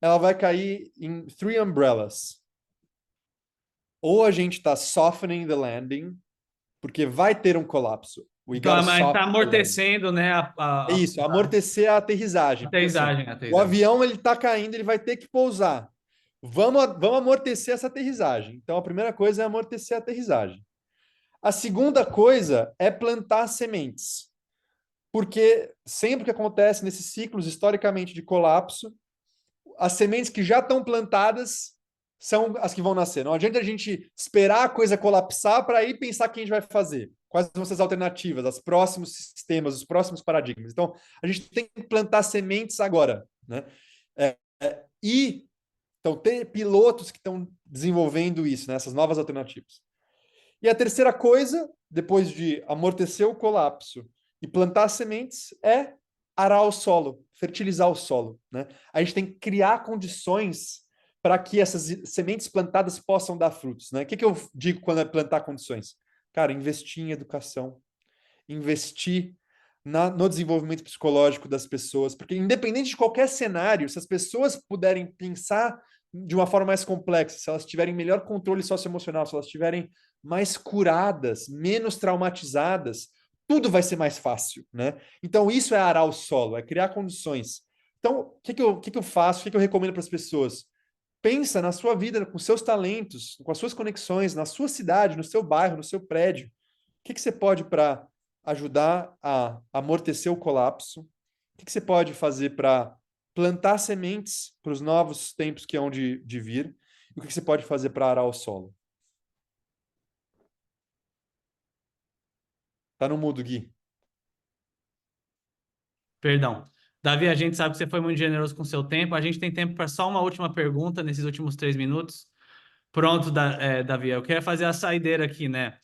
ela vai cair em three umbrellas. Ou a gente está softening the landing, porque vai ter um colapso. We Então, gotta mas está soften the landing. amortecendo, né, É isso, amortecer a a aterrissagem. Porque assim, aterrissagem, a o aterrissagem. avião ele está caindo, ele vai ter que pousar. Vamos amortecer essa aterrissagem. Então, a primeira coisa é amortecer a aterrissagem. A segunda coisa é plantar sementes. Porque sempre que acontece nesses ciclos, historicamente, de colapso, as sementes que já estão plantadas são as que vão nascer. Não adianta a gente esperar a coisa colapsar para aí pensar o que a gente vai fazer. Quais vão ser as alternativas, os próximos sistemas, os próximos paradigmas. Então, a gente tem que plantar sementes agora, né? E então ter pilotos que estão desenvolvendo isso, né? Essas novas alternativas. E a terceira coisa, depois de amortecer o colapso e plantar sementes, é arar o solo, fertilizar o solo, né? A gente tem que criar condições para que essas sementes plantadas possam dar frutos, né? O que eu digo quando é plantar condições? Cara, investir em educação, investir no desenvolvimento psicológico das pessoas, porque independente de qualquer cenário, se as pessoas puderem pensar de uma forma mais complexa, se elas tiverem melhor controle socioemocional, se elas estiverem mais curadas, menos traumatizadas, tudo vai ser mais fácil, né? Então isso é arar o solo, é criar condições. Então, o que eu faço? O que eu recomendo para as pessoas? Pensa na sua vida, com seus talentos, com as suas conexões, na sua cidade, no seu bairro, no seu prédio. O que você pode para ajudar a amortecer o colapso? O que você pode fazer para plantar sementes para os novos tempos que hão de vir? E o que você pode fazer para arar o solo? Tá no mudo, Gui. Perdão. Davi, a gente sabe que você foi muito generoso com o seu tempo. A gente tem tempo para só uma última pergunta nesses últimos 3 minutos. Pronto, Davi, eu quero fazer a saideira aqui, né?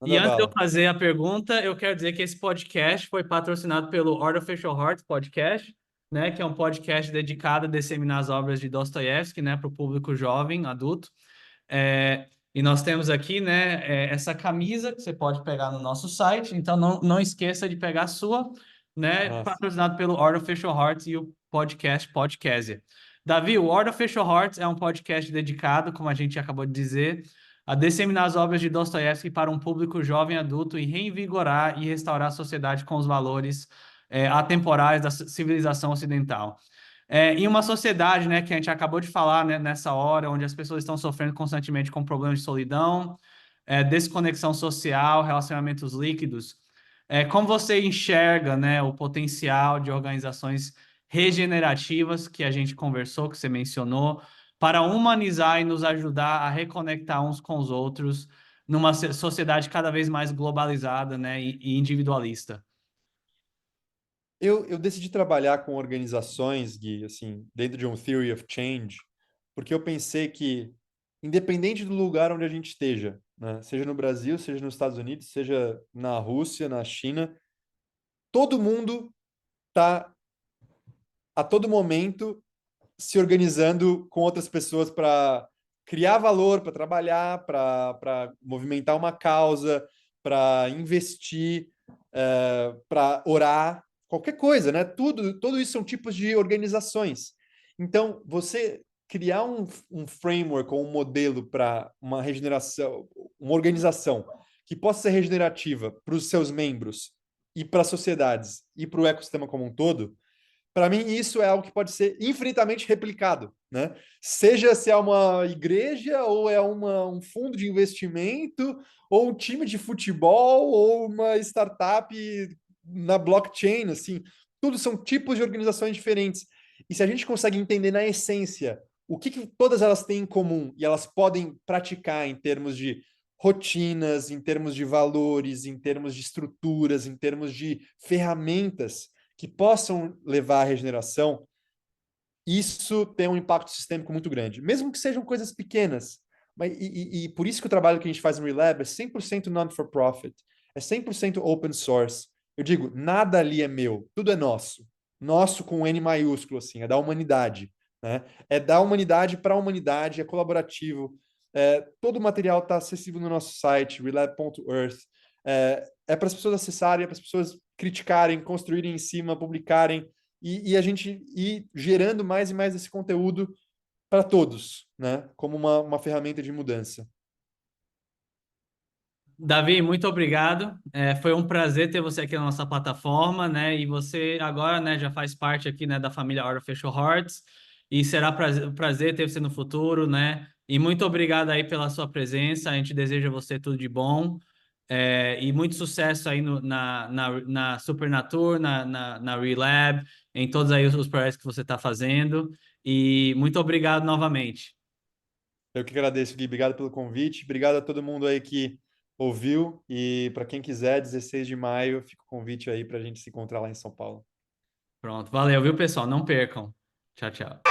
E Manda antes de eu bala. fazer a pergunta, eu quero dizer que esse podcast foi patrocinado pelo Artificial Hearts Podcast, né? Que é um podcast dedicado a disseminar as obras de Dostoiévski, né? Para o público jovem, adulto. E nós temos aqui, né? Essa camisa que você pode pegar no nosso site. Então, não esqueça de pegar a sua, né? Nossa. Patrocinado pelo Artificial Hearts e o podcast Podcaster. Davi, o Artificial Hearts é um podcast dedicado, como a gente acabou de dizer, a disseminar as obras de Dostoiévski para um público jovem adulto e reinvigorar e restaurar a sociedade com os valores atemporais da civilização ocidental. Em uma sociedade, né, que a gente acabou de falar, né, nessa hora, onde as pessoas estão sofrendo constantemente com problemas de solidão, desconexão social, relacionamentos líquidos, como você enxerga, né, o potencial de organizações regenerativas que a gente conversou, que você mencionou, para humanizar e nos ajudar a reconectar uns com os outros numa sociedade cada vez mais globalizada, né, e individualista? Eu decidi trabalhar com organizações, Gui, assim, dentro de um Theory of Change, porque eu pensei que, independente do lugar onde a gente esteja, né, seja no Brasil, seja nos Estados Unidos, seja na Rússia, na China, todo mundo está a todo momento se organizando com outras pessoas para criar valor, para trabalhar, para movimentar uma causa, para investir, para orar, qualquer coisa, né? Tudo isso são tipos de organizações. Então, você criar um framework ou um modelo para uma regeneração, uma organização que possa ser regenerativa para os seus membros e para as sociedades e para o ecossistema como um todo, para mim, isso é algo que pode ser infinitamente replicado, né? Seja se é uma igreja, ou é um fundo de investimento, ou um time de futebol, ou uma startup na blockchain, assim. Tudo são tipos de organizações diferentes. E se a gente consegue entender na essência o que todas elas têm em comum e elas podem praticar em termos de rotinas, em termos de valores, em termos de estruturas, em termos de ferramentas que possam levar à regeneração, isso tem um impacto sistêmico muito grande, mesmo que sejam coisas pequenas. E por isso que o trabalho que a gente faz no Relab é 100% non-for-profit, é 100% open source. Eu digo, nada ali é meu, tudo é nosso. Nosso com N maiúsculo, assim, é da humanidade. Né? É da humanidade para a humanidade, é colaborativo. Todo o material está acessível no nosso site, relab.earth. Para as pessoas acessarem, é para as pessoas criticarem, construírem em cima, publicarem, e a gente ir gerando mais e mais esse conteúdo para todos, né? Como uma ferramenta de mudança. Davi, muito obrigado. Foi um prazer ter você aqui na nossa plataforma, né? E você agora, né, já faz parte aqui, né, da família Artificial Hearts. E será um prazer ter você no futuro, né? E muito obrigado aí pela sua presença. A gente deseja a você tudo de bom. E muito sucesso aí na Supernatur, na Relab, em todos aí os projetos que você está fazendo. E muito obrigado novamente. Eu que agradeço, Gui. Obrigado pelo convite. Obrigado a todo mundo aí que ouviu. E para quem quiser, 16 de maio, fica o convite aí para a gente se encontrar lá em São Paulo. Pronto, valeu, viu, pessoal? Não percam. Tchau, tchau.